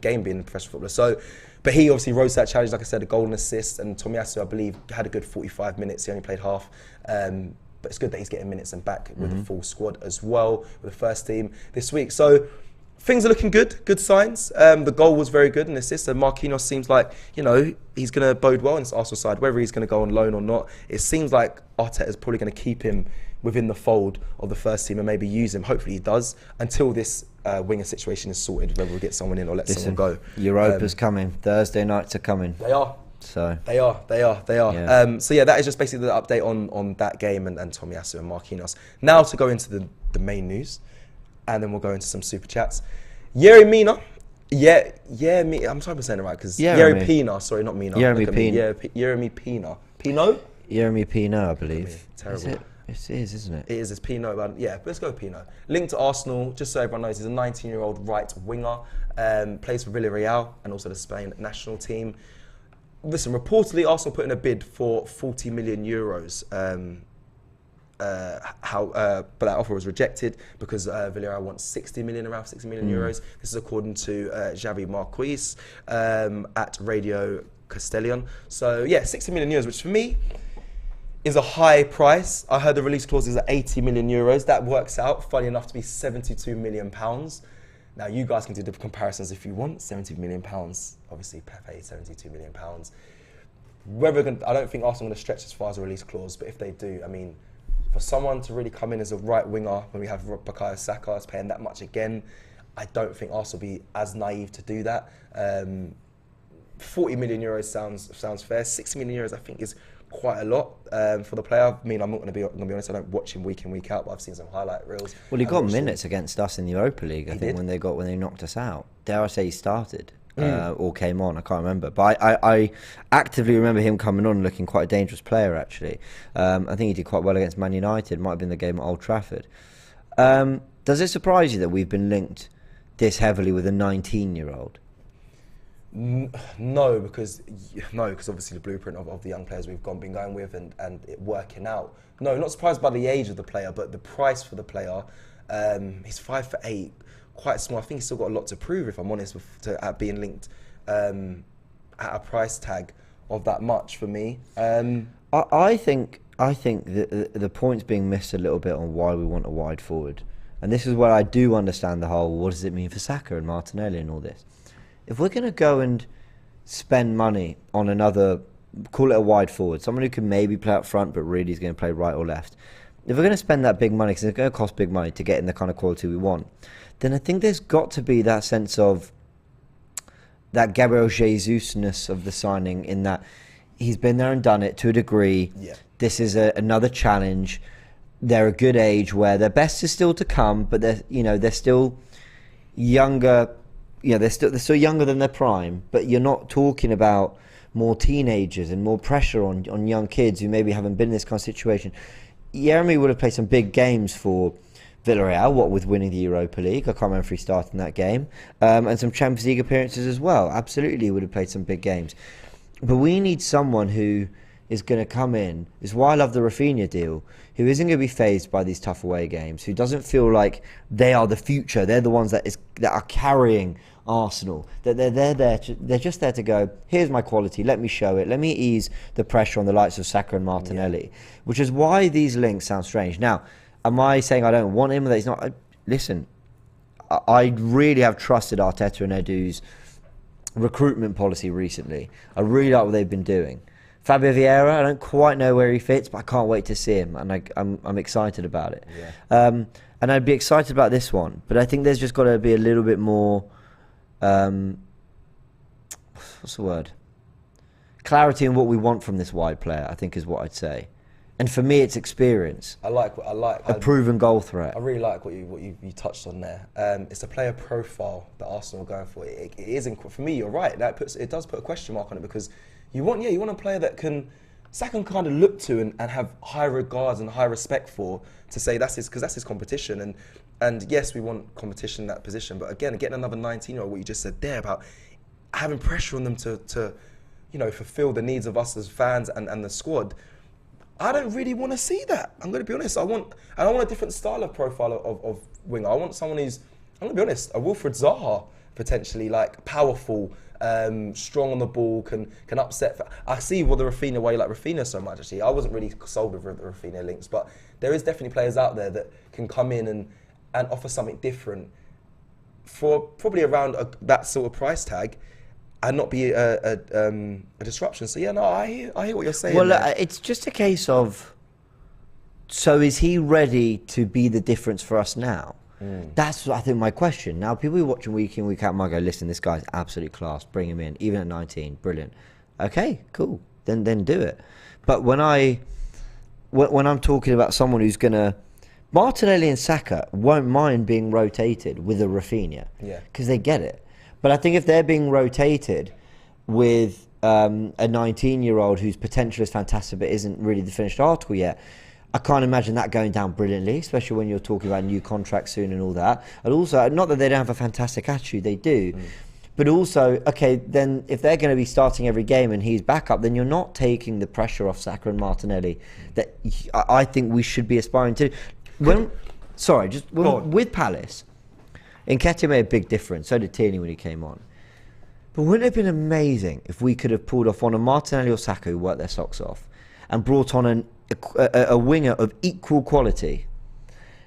game being a professional footballer. So, but he obviously rose to that challenge, like I said, a goal and assist, and Tomiyasu, I believe, had a good 45 minutes. He only played half. But it's good that he's getting minutes and back with the full squad as well, with the first team this week. So things are looking good signs. The goal was very good, and assist. And Marquinhos seems like, he's going to bode well in this Arsenal side. Whether he's going to go on loan or not, it seems like Arteta is probably going to keep him within the fold of the first team and maybe use him. Hopefully he does, until this winger situation is sorted, whether we get someone in or let someone go. Europa's coming. Thursday nights are coming. They are. So They are. Yeah. So that is just basically the update on that game and Tomiyasu and Marquinhos. Now to go into the main news, and then we'll go into some super chats. Yerry Mina, I'm sorry for saying it right, because Yerry Pina, sorry, not Mina. Yeremy Pina. Yeremy Pina. Pino? Yeremy Pino, I believe. Terrible. It is, isn't it? It is. It's Pino. But let's go Pino. Linked to Arsenal, just so everyone knows, he's a 19-year-old right winger. Plays for Villarreal and also the Spain national team. Listen, reportedly, Arsenal put in a bid for 40 million euros. But that offer was rejected because Villarreal wants 60 million euros. This is according to Xavi Marquez at Radio Castellon. So 60 million euros, which for me is a high price. I heard the release clause is at 80 million euros. That works out, funny enough, to be 72 million pounds. Now, you guys can do the comparisons if you want. 70 million pounds, obviously Pepe, 72 million pounds. I don't think Arsenal are going to stretch as far as a release clause, but if they do, I mean, for someone to really come in as a right winger when we have Bukayo Saka is paying that much again, I don't think Arsenal will be as naive to do that. 40 million euros sounds fair. 60 million euros, I think, is quite a lot for the player. I mean, I'm going to be honest, I don't watch him week in, week out, but I've seen some highlight reels. Well, he got minutes against us in the Europa League, I think, when they knocked us out. Dare I say he started or came on, I can't remember. But I actively remember him coming on looking quite a dangerous player, actually. I think he did quite well against Man United. Might have been the game at Old Trafford. Does it surprise you that we've been linked this heavily with a 19-year-old? No, because obviously the blueprint of the young players we've been going with and it working out. No, not surprised by the age of the player, but the price for the player. He's 5'8", quite small. I think he's still got a lot to prove, if I'm honest, at being linked at a price tag of that much for me. I think the point's being missed a little bit on why we want a wide forward, and this is where I do understand the whole what does it mean for Saka and Martinelli and all this. If we're going to go and spend money on another, call it a wide forward, someone who can maybe play up front but really is going to play right or left, if we're going to spend that big money, because it's going to cost big money to get in the kind of quality we want, then I think there's got to be that sense of that Gabriel Jesus-ness of the signing, in that he's been there and done it to a degree. Yeah. This is another challenge. They're a good age where their best is still to come, but they're still younger. They're still younger than their prime, but you're not talking about more teenagers and more pressure on young kids who maybe haven't been in this kind of situation. Yeremy would have played some big games for Villarreal, what with winning the Europa League. I can't remember if he started in that game. And some Champions League appearances as well. Absolutely, he would have played some big games. But we need someone who is going to come in. It's why I love the Rafinha deal. Who isn't going to be phased by these tough away games? Who doesn't feel like they are the future? They're the ones that are carrying Arsenal. That they're just there to go. Here's my quality. Let me show it. Let me ease the pressure on the likes of Saka and Martinelli. Which is why these links sound strange. Now, am I saying I don't want him? That he's not. Listen, I really have trusted Arteta and Edu's recruitment policy recently. I really like what they've been doing. Fabio Vieira, I don't quite know where he fits, but I can't wait to see him, and I'm excited about it. Yeah. And I'd be excited about this one, but I think there's just got to be a little bit more, what's the word? Clarity in what we want from this wide player, I think is what I'd say. And for me, it's experience. I like a proven goal threat. I really like what you touched on there. It's a player profile that Arsenal are going for. It isn't, for me. You're right. It does put a question mark on it, because you want a player that Saka can kind of look to and have high regards and high respect for, to say that's his competition. And yes, we want competition in that position. But again, getting another 19-year-old, what you just said there about having pressure on them to fulfill the needs of us as fans and the squad. I don't really want to see that. I'm going to be honest. I want a different style of profile of winger. I want someone who's, I'm going to be honest, a Wilfried Zaha, potentially, like powerful, strong on the ball, can upset. I see the Rafinha, why you like Rafinha so much, actually. I wasn't really sold with the Rafinha links, but there is definitely players out there that can come in and offer something different for probably around that sort of price tag, and not be a disruption. So yeah, no, I hear what you're saying. Well, it's just a case of, so is he ready to be the difference for us now? That's, I think, my question. Now, people who are watching week in, week out might go, listen, this guy's absolute class, bring him in, even at 19, brilliant. Okay, cool, then do it. But when I'm talking about someone who's gonna, Martinelli and Saka won't mind being rotated with a Rafinha, because they get it. But I think if they're being rotated with a 19-year-old whose potential is fantastic but isn't really the finished article yet, I can't imagine that going down brilliantly, especially when you're talking about new contracts soon and all that. And also, not that they don't have a fantastic attitude, they do. But also, okay, then if they're going to be starting every game and he's back up, then you're not taking the pressure off Saka and Martinelli that I think we should be aspiring to. With Palace, Nketiah made a big difference. So did Tierney when he came on. But wouldn't it have been amazing if we could have pulled off one of Martinelli or Saka who worked their socks off and brought on a winger of equal quality,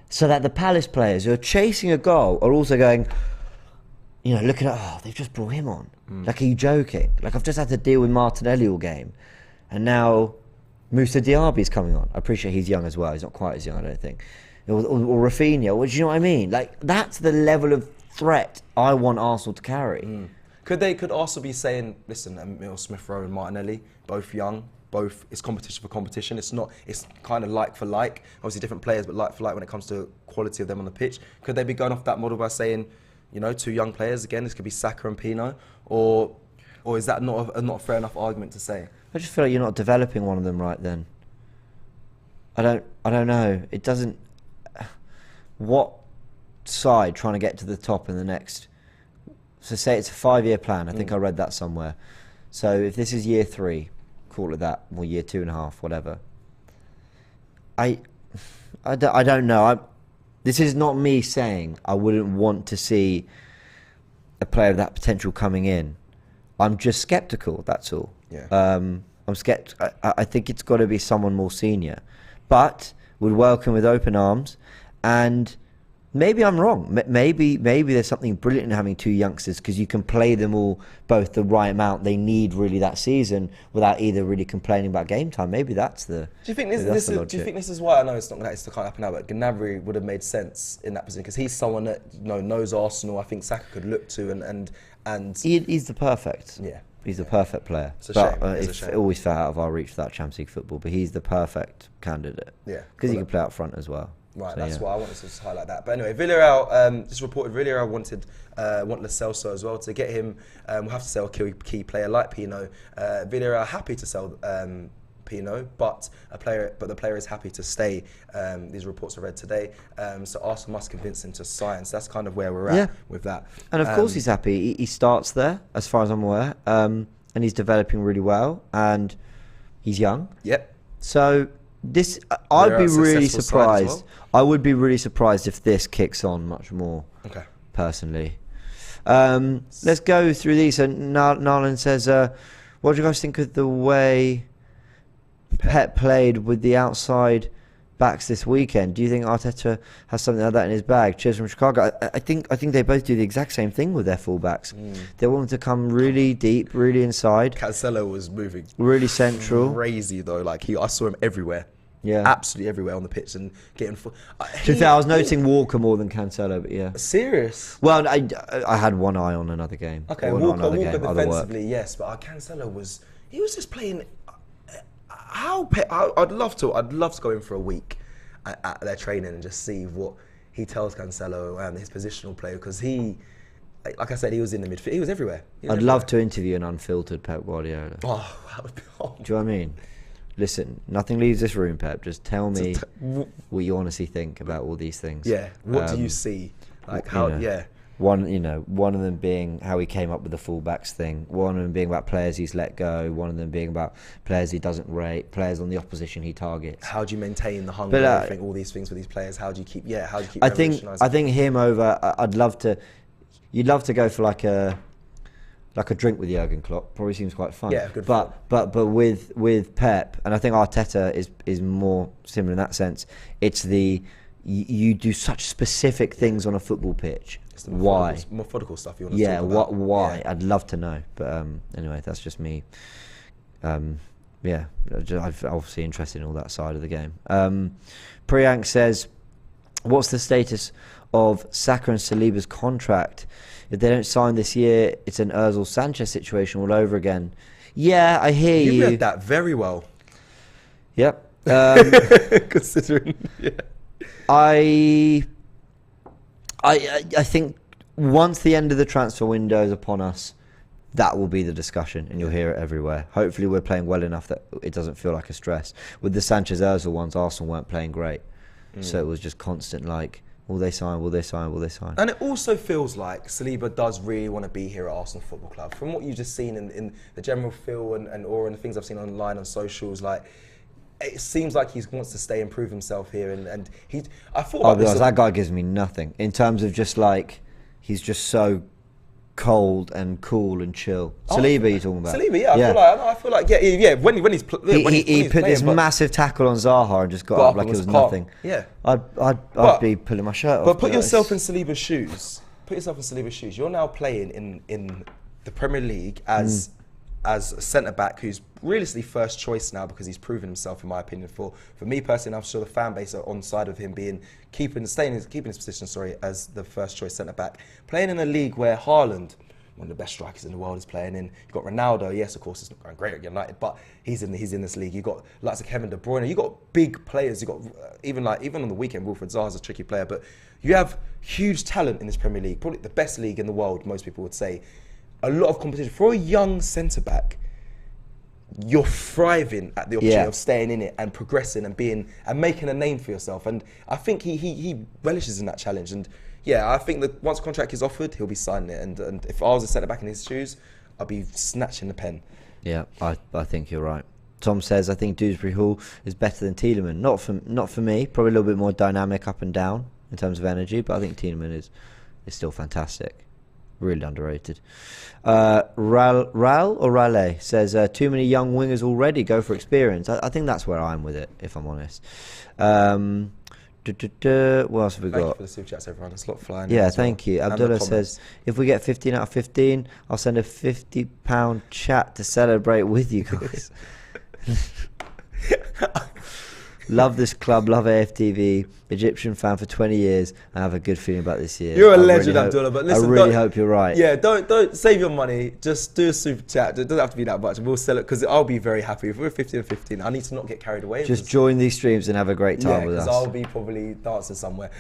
so that the Palace players who are chasing a goal are also going, looking at, they've just brought him on. Like, are you joking? Like, I've just had to deal with Martinelli all game, and now Moussa Diaby's coming on. I appreciate he's young as well. He's not quite as young, I don't think. Or Rafinha. Do you know what I mean? Like, that's the level of threat I want Arsenal to carry. Could Arsenal be saying, listen, Emil Smith-Rowe and Martinelli, both young, it's competition for competition. It's kind of like for like. Obviously different players, but like for like when it comes to quality of them on the pitch. Could they be going off that model by saying, two young players again? This could be Saka and Pino, or is that not a fair enough argument to say? I just feel like you're not developing one of them right then. I don't know. It doesn't. What side trying to get to the top in the next? So say it's a 5-year plan. I think I read that somewhere. So if this is year 3. Call it that, or year 2.5, whatever. I don't know. This is not me saying I wouldn't want to see a player of that potential coming in. I'm just sceptical. That's all. Yeah. I'm skeptical. I think it's got to be someone more senior, but would welcome with open arms. And maybe I'm wrong. Maybe there's something brilliant in having 2 youngsters, because you can play them all both the right amount they need really that season without either really complaining about game time. Maybe that's the. Do you think this is why? I know it's not going to happen now, but Gnabry would have made sense in that position, because he's someone that knows Arsenal. I think Saka could look to and he's the perfect. Yeah. He's the perfect player. It's a shame. It always fell out of our reach without Champions League football, but he's the perfect candidate. Yeah. Because he can play up front as well. Right, so, that's why I wanted to highlight that. But anyway, Villarreal just reported Villarreal want Lo Celso as well. To get him, we'll have to sell a key player like Pino. Villarreal are happy to sell Pino, but the player is happy to stay. These reports I read today. So Arsenal must convince him to sign. So that's kind of where we're at with that. And of course he's happy. He starts there, as far as I'm aware, and he's developing really well. And He's young. Yep. So this, I'd They're be a really successful side as surprised. I would be really surprised if this kicks on much more. Okay. Personally, let's go through these. So Nolan says, "What do you guys think of the way Pep played with the outside backs this weekend? Do you think Arteta has something like that in his bag?" Cheers from Chicago. I think they both do the exact same thing with their fullbacks. They want them to come really deep, really inside. Cancelo was moving really central. Crazy though. Like I saw him everywhere. Yeah, absolutely everywhere on the pitch and getting. I was noticing Walker more than Cancelo, but yeah. Serious? Well, I had one eye on another game. Okay, Walker defensively, yes, but Cancelo was just playing. I'd love to go in for a week at their training and just see what he tells Cancelo and his positional play, because like I said, he was in the midfield. He was everywhere. I'd love to interview an unfiltered Pep Guardiola. Oh, that would be. Do you know what I mean? Listen, nothing leaves this room, Pep. Just tell me what you honestly think about all these things. Yeah. What do you see? Like how? Yeah. One of them being how he came up with the fullbacks thing. One of them being about players he's let go. One of them being about players he doesn't rate. Players on the opposition he targets. How do you maintain the hunger? I think all these things with these players. How do you keep? Yeah. How do you keep? I think him over. I'd love to. You'd love to go for like a drink with Jurgen Klopp. Probably seems quite fun. Yeah, good. But with Pep, and I think Arteta is more similar in that sense. It's you do such specific things on a football pitch. Why? Methodical stuff you want to talk about. Why? Yeah. I'd love to know. But anyway, that's just me. Yeah, I'm obviously interested in all that side of the game. Priyank says, what's the status of Saka and Saliba's contract? If they don't sign this year, it's an Ozil Sanchez situation all over again. Yeah, I hear you. You read that very well. Yep. Considering, yeah. I think once the end of the transfer window is upon us, that will be the discussion, and you'll hear it everywhere. Hopefully, we're playing well enough that it doesn't feel like a stress. With the Sanchez Ozil ones, Arsenal weren't playing great, so it was just constant like, will they sign? Will they sign? Will they sign? And it also feels like Saliba does really want to be here at Arsenal Football Club. From what you've just seen in the general feel and aura and the things I've seen online on socials, like, it seems like he wants to stay and prove himself here. And he, I thought about this. That guy gives me nothing in terms of just like, he's just so cold and cool and chill. Saliba, you're talking about? Saliba, yeah. I feel like yeah. When he's put this massive tackle on Zaha and just got up like it was nothing. Yeah, I'd be pulling my shirt off. But put yourself in Saliba's shoes. You're now playing in the Premier League as a centre back who's realistically first choice now, because he's proven himself, in my opinion. For me personally, I'm sure the fan base are on side of him keeping his position. As the first choice centre back, playing in a league where Haaland, one of the best strikers in the world, is playing in. You've got Ronaldo. Yes, of course, it's not going great at United, but he's in this league. You've got lots of Kevin De Bruyne. You've got big players. You've got even on the weekend, Wilfried Zaha's a tricky player, but you have huge talent in this Premier League. Probably the best league in the world, most people would say. A lot of competition for a young centre back. You're thriving at the opportunity of staying in it and progressing and making a name for yourself. And I think he relishes in that challenge. And yeah, I think that once a contract is offered, he'll be signing it. And if I was a centre back in his shoes, I'd be snatching the pen. Yeah, I think you're right. Tom says, I think Dewsbury Hall is better than Tielemans. Not for me. Probably a little bit more dynamic up and down in terms of energy, but I think Tielemans is still fantastic. Really underrated. Raleigh says, too many young wingers already, go for experience. I think that's where I'm with it, if I'm honest. What else have we got? Thank you for the super chats, everyone. It's a lot flying. Yeah, thank you. Abdullah says, if we get 15 out of 15, I'll send a £50 chat to celebrate with you guys. Love this club, love AFTV, Egyptian fan for 20 years, and have a good feeling about this year. You're a legend, Abdullah, but listen, I really hope you're right. Yeah, don't save your money, just do a super chat. It doesn't have to be that much, we'll sell it, because I'll be very happy. If we're 15 and 15, I need to not get carried away. Just join these streams and have a great time with us. Because I'll be probably dancing somewhere.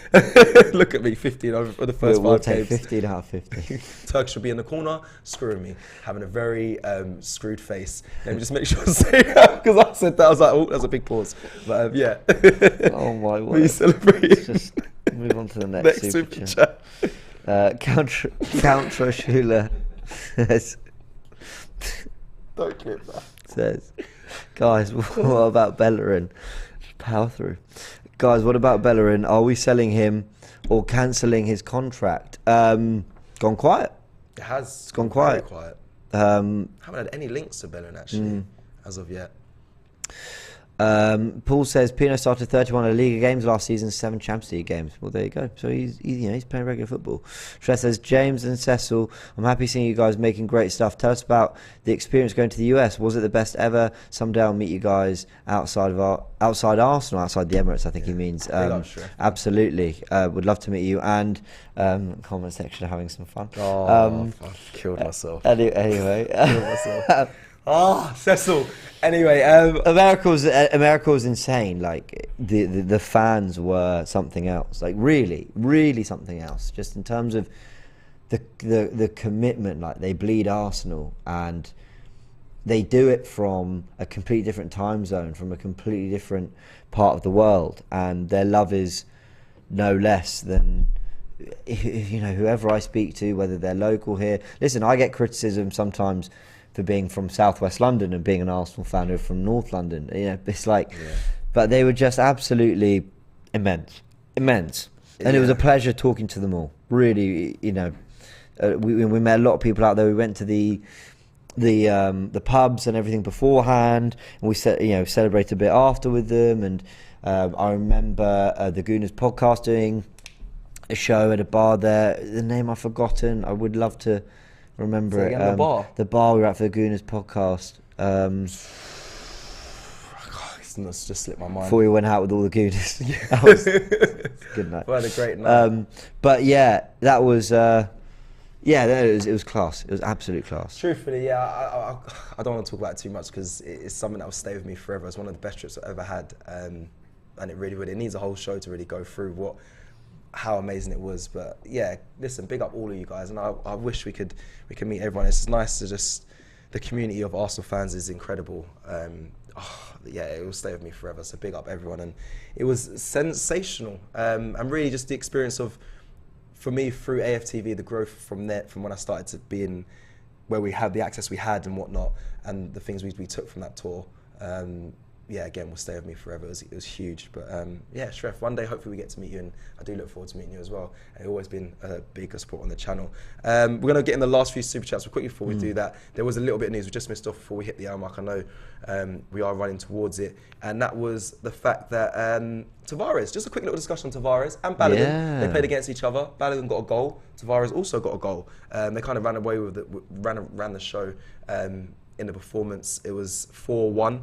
Look at me, 15 over the first we'll 5 games. Take 15 out of 50. Turkish will be in the corner, screwing me, having a very screwed face. Let me just make sure to say that, because I said that, I was like, oh, that's a big pause. But yeah. Oh my word. We celebrate. Just move on to the next super chat. Count Troshula says, don't clip that. Says, Guys, what about Bellerin? Just power through. Guys, what about Bellerin? Are we selling him or cancelling his contract? Gone quiet. It has. It's gone quiet. Very quiet. Um, Haven't had any links to Bellerin actually as of yet. Paul says Pino started 31 La Liga games last season, 7 Champions League games. Well, there you go. So he's playing regular football. Shrez says James and Cecil, I'm happy seeing you guys making great stuff. Tell us about the experience going to the US. Was it the best ever? Someday I'll meet you guys outside Arsenal, outside the Emirates. I think he means. Absolutely, would love to meet you. And comment section having some fun. I've killed myself. Anyway, killed myself. Cecil. Anyway, America was insane. Like the fans were something else. Like really something else. Just in terms of the commitment. Like they bleed Arsenal, and they do it from a completely different time zone, from a completely different part of the world, and their love is no less than, you know, whoever I speak to, whether they're local here. Listen, I get criticism sometimes for being from Southwest London and being an Arsenal fan who's from North London. You know, it's like, but they were just absolutely immense. And it was a pleasure talking to them all. Really, you know, we met a lot of people out there. We went to the pubs and everything beforehand, and we celebrated a bit after with them. And I remember the Gooners podcast doing a show at a bar there. The name I've forgotten. I would love to remember it. The bar we were at for the Gooners podcast. It's just slipped my mind. Before we went out with all the Gooners. That was good night. We had a great night. But yeah, that was. It was class. It was absolute class. Truthfully, I don't want to talk about it too much because it's something that will stay with me forever. It's one of the best trips I've ever had, and it needs a whole show to really go through how amazing it was. But yeah, listen, big up all of you guys, and I wish we could meet everyone. It's nice to the community of Arsenal fans is incredible. It will stay with me forever. So big up everyone, and it was sensational. And really just the experience of, for me, through AFTV, the growth from when I started to be in where we had the access we had and whatnot, and the things we took from that tour. Again, will stay with me forever. It was huge. But Shref, one day hopefully we get to meet you, and I do look forward to meeting you as well. You've always been a big support on the channel. We're going to get in the last few super chats, but quickly before we do that, there was a little bit of news we just missed off before we hit the hour mark. I know we are running towards it, and that was the fact that Tavares, just a quick little discussion on Tavares and Balogun. They played against each other. Balogun got a goal. Tavares also got a goal. They kind of ran away with it, ran the show. In the performance, it was 4-1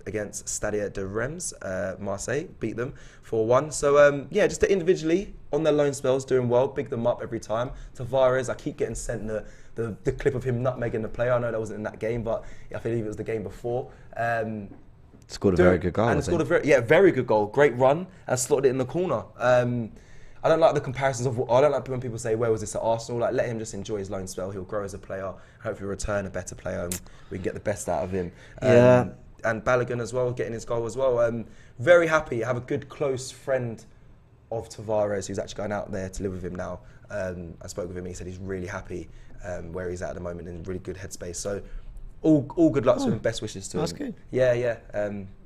against Stade de Reims. Marseille beat them 4-1. So just individually on their loan spells, doing well. Big them up every time. Tavares, I keep getting sent the clip of him nutmegging the player. I know that wasn't in that game, but I believe it was the game before. Scored a very good goal. And scored a very good goal. Great run and slotted it in the corner. I don't like the comparisons I don't like when people say, where was this at Arsenal? Like, let him just enjoy his loan spell. He'll grow as a player, hopefully return a better player, and we can get the best out of him. And Balogun as well, getting his goal as well. Very happy. I have a good close friend of Tavares who's actually going out there to live with him now. I spoke with him. He said he's really happy where he's at the moment, in really good headspace. So all good luck to him. Best wishes to him. That's good. Yeah.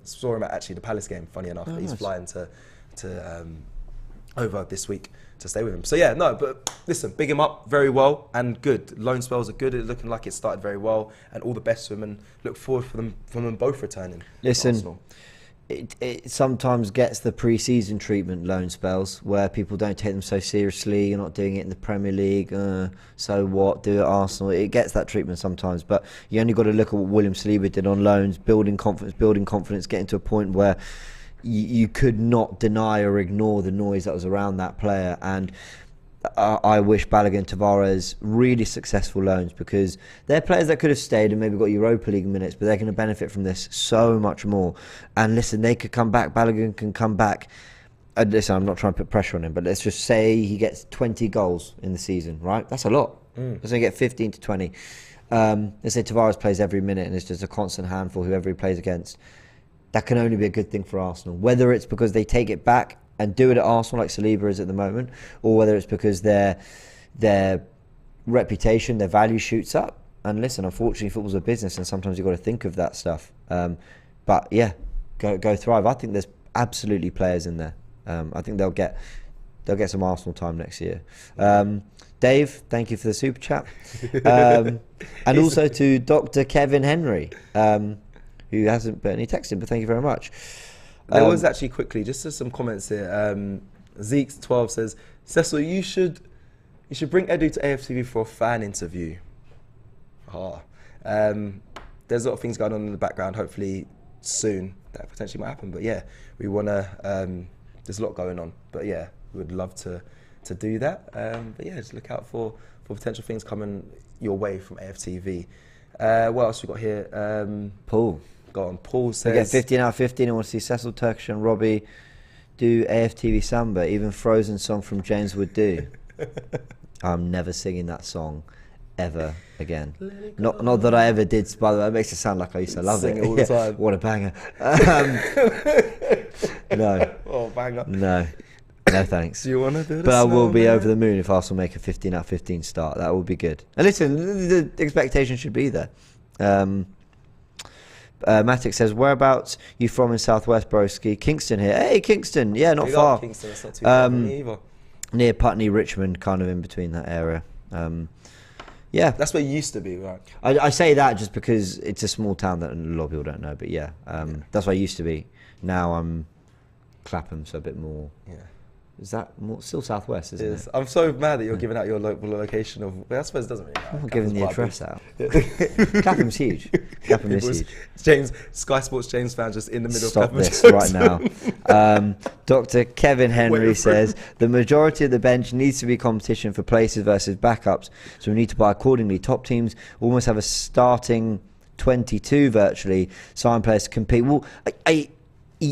Saw him at actually the Palace game. Funny enough, he's flying to over this week to stay with him. So but listen, big him up, very well and good. Loan spells are good. It's looking like it started very well, and all the best to him, and look forward from them both returning. Listen, it sometimes gets the pre-season treatment, loan spells, where people don't take them so seriously. You're not doing it in the Premier League, so what, do it at Arsenal. It gets that treatment sometimes, but you only got to look at what William Saliba did on loans, building confidence, getting to a point where you could not deny or ignore the noise that was around that player. And I wish Balogun and Tavares really successful loans, because they're players that could have stayed and maybe got Europa League minutes, but they're going to benefit from this so much more. And listen, they could come back. Balogun can come back. Listen, I'm not trying to put pressure on him, but let's just say he gets 20 goals in the season, right? That's a lot. Let's say he get 15 to 20. Let's say Tavares plays every minute and it's just a constant handful whoever he plays against. That can only be a good thing for Arsenal. Whether it's because they take it back and do it at Arsenal like Saliba is at the moment, or whether it's because their reputation, their value shoots up. And listen, unfortunately, football's a business, and sometimes you've got to think of that stuff. But yeah, go thrive. I think there's absolutely players in there. I think they'll get some Arsenal time next year. Dave, thank you for the super chat. And also to Dr. Kevin Henry, who hasn't put any text in, but thank you very much. There was actually quickly, just some comments here. Zeeks12 says, Cecil, you should bring Edu to AFTV for a fan interview. There's a lot of things going on in the background. Hopefully soon that potentially might happen. But yeah, we want to. There's a lot going on. But yeah, we would love to do that. But yeah, just look out for potential things coming your way from AFTV. What else we got here? Paul. Go on. Paul says. We get 15 out of 15. I want to see Cecil, Turkish and Robbie do AFTV Samba. Even Frozen song from James would do. I'm never singing that song ever again. Not that I ever did, by the way. It makes it sound like I used to love Sing it. all the time. What a banger. No. Oh, banger. No, thanks. Do you want to do this? But I will be over the moon if Arsenal make a 15 out of 15 start. That would be good. And listen, the expectation should be there. Matic says, whereabouts you from in Southwest, broski? Kingston here. Hey, Kingston. Yeah, not far. Kingston, it's not too far from me either. Near Putney, Richmond, kind of in between that area. Yeah. That's where it used to be, right? I say that just because it's a small town that a lot of people don't know. But yeah, that's where I used to be. Now I'm Clapham, so a bit more. Yeah. Is that more, still southwest, isn't it? I'm so mad that you're giving out your location of. I suppose it doesn't really matter. I'm not giving the address out. Clapham's huge. Clapham is huge. James, Sky Sports James fan just in the middle Stop of this right now. Dr. Kevin Henry says the majority of the bench needs to be competition for places versus backups, so we need to buy accordingly. Top teams almost have a starting 22 virtually, sign players to compete. Well,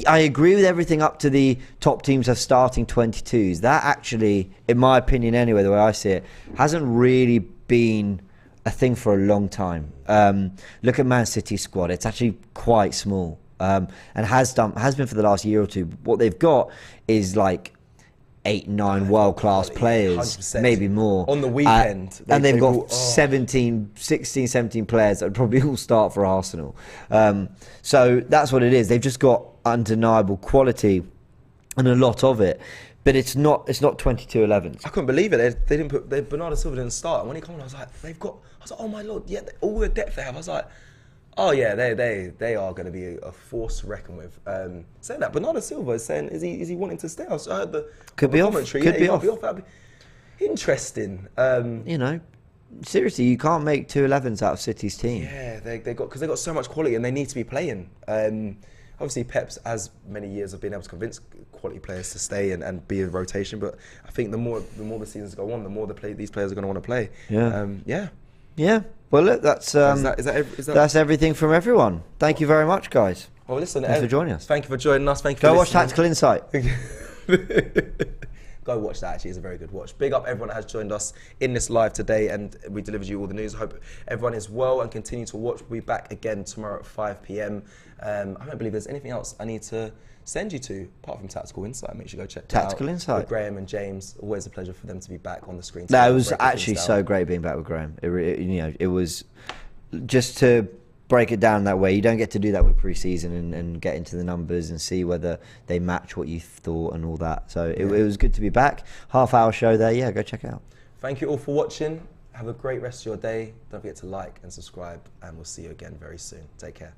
I agree with everything up to the top teams have starting 22s. That actually, in my opinion anyway, the way I see it, hasn't really been a thing for a long time. Look at Man City's squad. It's actually quite small and has been for the last year or two. What they've got is like 8-9 world-class players, 100%. Maybe more. On the weekend. And they've got 16, 17 players that would probably all start for Arsenal. So that's what it is. They've just got undeniable quality and a lot of it. But it's not 22 11s. I couldn't believe it. They didn't put Bernardo Silva didn't start. And when he came on, I was like, oh my lord, yeah, all the depth they have. I was like, oh yeah, they are going to be a force to reckon with. Saying that, Bernardo Silva is saying, is he wanting to stay? I heard the commentary. Could be off. That'd be interesting. Seriously, you can't make 2 11s out of City's team. Yeah, they got so much quality and they need to be playing. Obviously, Pep's has many years of being able to convince quality players to stay and be in rotation. But I think the more the seasons go on, the more these players are going to want to play. Yeah. Yeah. Well, look, that's everything from everyone. Thank you very much, guys. Well, listen, thanks for joining us. Thank you for joining us. Thank you. Go watch Tactical Insight. Go watch that, actually. It's a very good watch. Big up everyone that has joined us in this live today, and we delivered you all the news. I hope everyone is well and continue to watch. We'll be back again tomorrow at 5 p.m. I don't believe there's anything else I need to send you to, apart from Tactical Insight. Make sure you go check that out. Tactical Insight. With Graham and James. Always a pleasure for them to be back on the screen. No, it was actually so great being back with Graham. It was just to break it down that way. You don't get to do that with pre-season and get into the numbers and see whether they match what you thought and all that. So it was good to be back. Half-hour show there. Yeah, go check it out. Thank you all for watching. Have a great rest of your day. Don't forget to like and subscribe, and we'll see you again very soon. Take care.